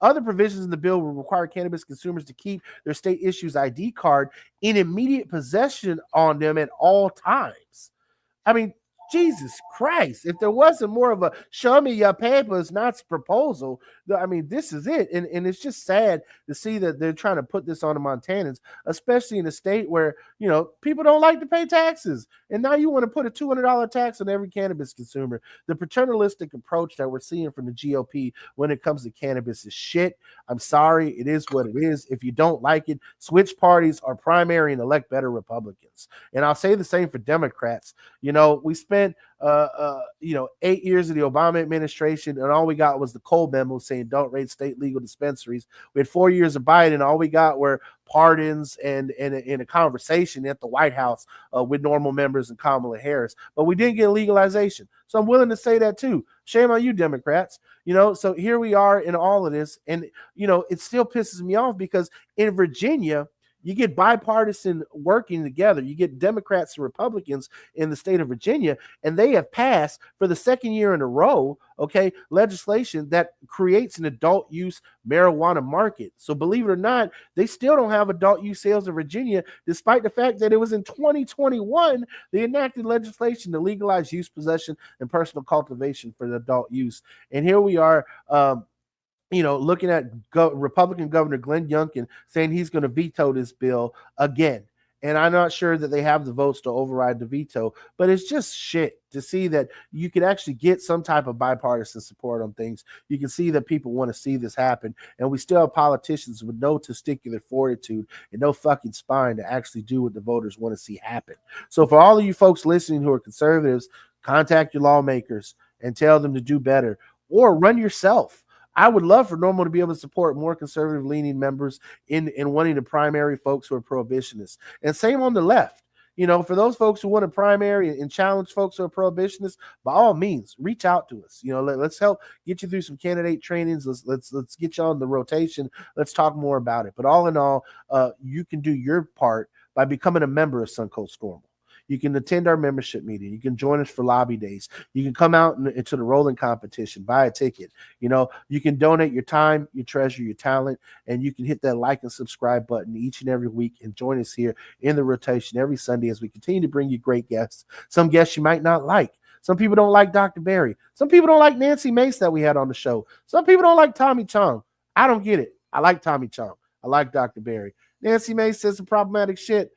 Other provisions in the bill will require cannabis consumers to keep their state issues ID card in immediate possession on them at all times. I mean, Jesus Christ, if there wasn't more of a show me your papers, not proposal, I mean, this is it. And it's just sad to see that they're trying to put this on the Montanans, especially in a state where, people don't like to pay taxes. And now you want to put a $200 tax on every cannabis consumer. The paternalistic approach that we're seeing from the GOP when it comes to cannabis is shit. I'm sorry. It is what it is. If you don't like it, switch parties or primary and elect better Republicans. And I'll say the same for Democrats. We spent 8 years of the Obama administration, and all we got was the Cole memo saying don't raid state legal dispensaries. We had 4 years of Biden, all we got were pardons and a conversation at the White House with normal members and Kamala Harris, but we didn't get legalization. So I'm willing to say that too. Shame on you, Democrats. So here we are in all of this, and it still pisses me off because in Virginia, you get bipartisan working together. You get Democrats and Republicans in the state of Virginia, and they have passed for the second year in a row, legislation that creates an adult use marijuana market. So believe it or not, they still don't have adult use sales in Virginia, despite the fact that it was in 2021 they enacted legislation to legalize use, possession, and personal cultivation for the adult use. And here we are. looking at Republican Governor Glenn Youngkin saying he's going to veto this bill again. And I'm not sure that they have the votes to override the veto, but it's just shit to see that you can actually get some type of bipartisan support on things. You can see that people want to see this happen. And we still have politicians with no testicular fortitude and no fucking spine to actually do what the voters want to see happen. So for all of you folks listening who are conservatives, contact your lawmakers and tell them to do better, or run yourself. I would love for Normal to be able to support more conservative leaning members in wanting to primary folks who are prohibitionists. And same on the left. For those folks who want to primary and challenge folks who are prohibitionists, by all means, reach out to us. Let's help get you through some candidate trainings. Let's get you on the rotation. Let's talk more about it. But all in all, you can do your part by becoming a member of Suncoast Normal. You can attend our membership meeting. You can join us for lobby days. You can come out into the rolling competition, buy a ticket. You can donate your time, your treasure, your talent, and you can hit that like and subscribe button each and every week and join us here in the rotation every Sunday as we continue to bring you great guests. Some guests you might not like. Some people don't like Dr. Barry. Some people don't like Nancy Mace that we had on the show. Some people don't like Tommy Chong. I don't get it. I like Tommy Chong. I like Dr. Barry. Nancy Mace says some problematic shit.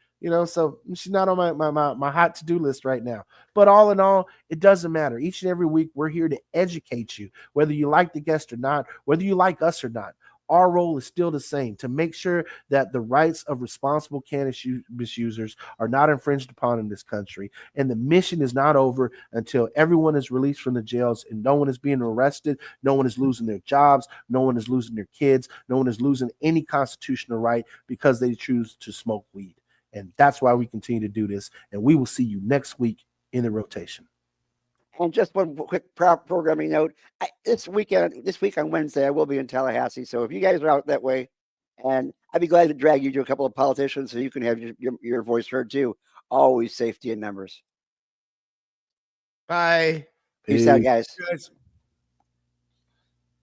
So she's not on my hot to-do list right now. But all in all, it doesn't matter. Each and every week, we're here to educate you, whether you like the guest or not, whether you like us or not. Our role is still the same, to make sure that the rights of responsible cannabis users are not infringed upon in this country. And the mission is not over until everyone is released from the jails and no one is being arrested, no one is losing their jobs, no one is losing their kids, no one is losing any constitutional right because they choose to smoke weed. And that's why we continue to do this. And we will see you next week in the rotation. And just one quick programming note. This week on Wednesday, I will be in Tallahassee. So if you guys are out that way, and I'd be glad to drag you to a couple of politicians so you can have your voice heard too. Always safety in numbers. Bye. Peace out, guys. Guys.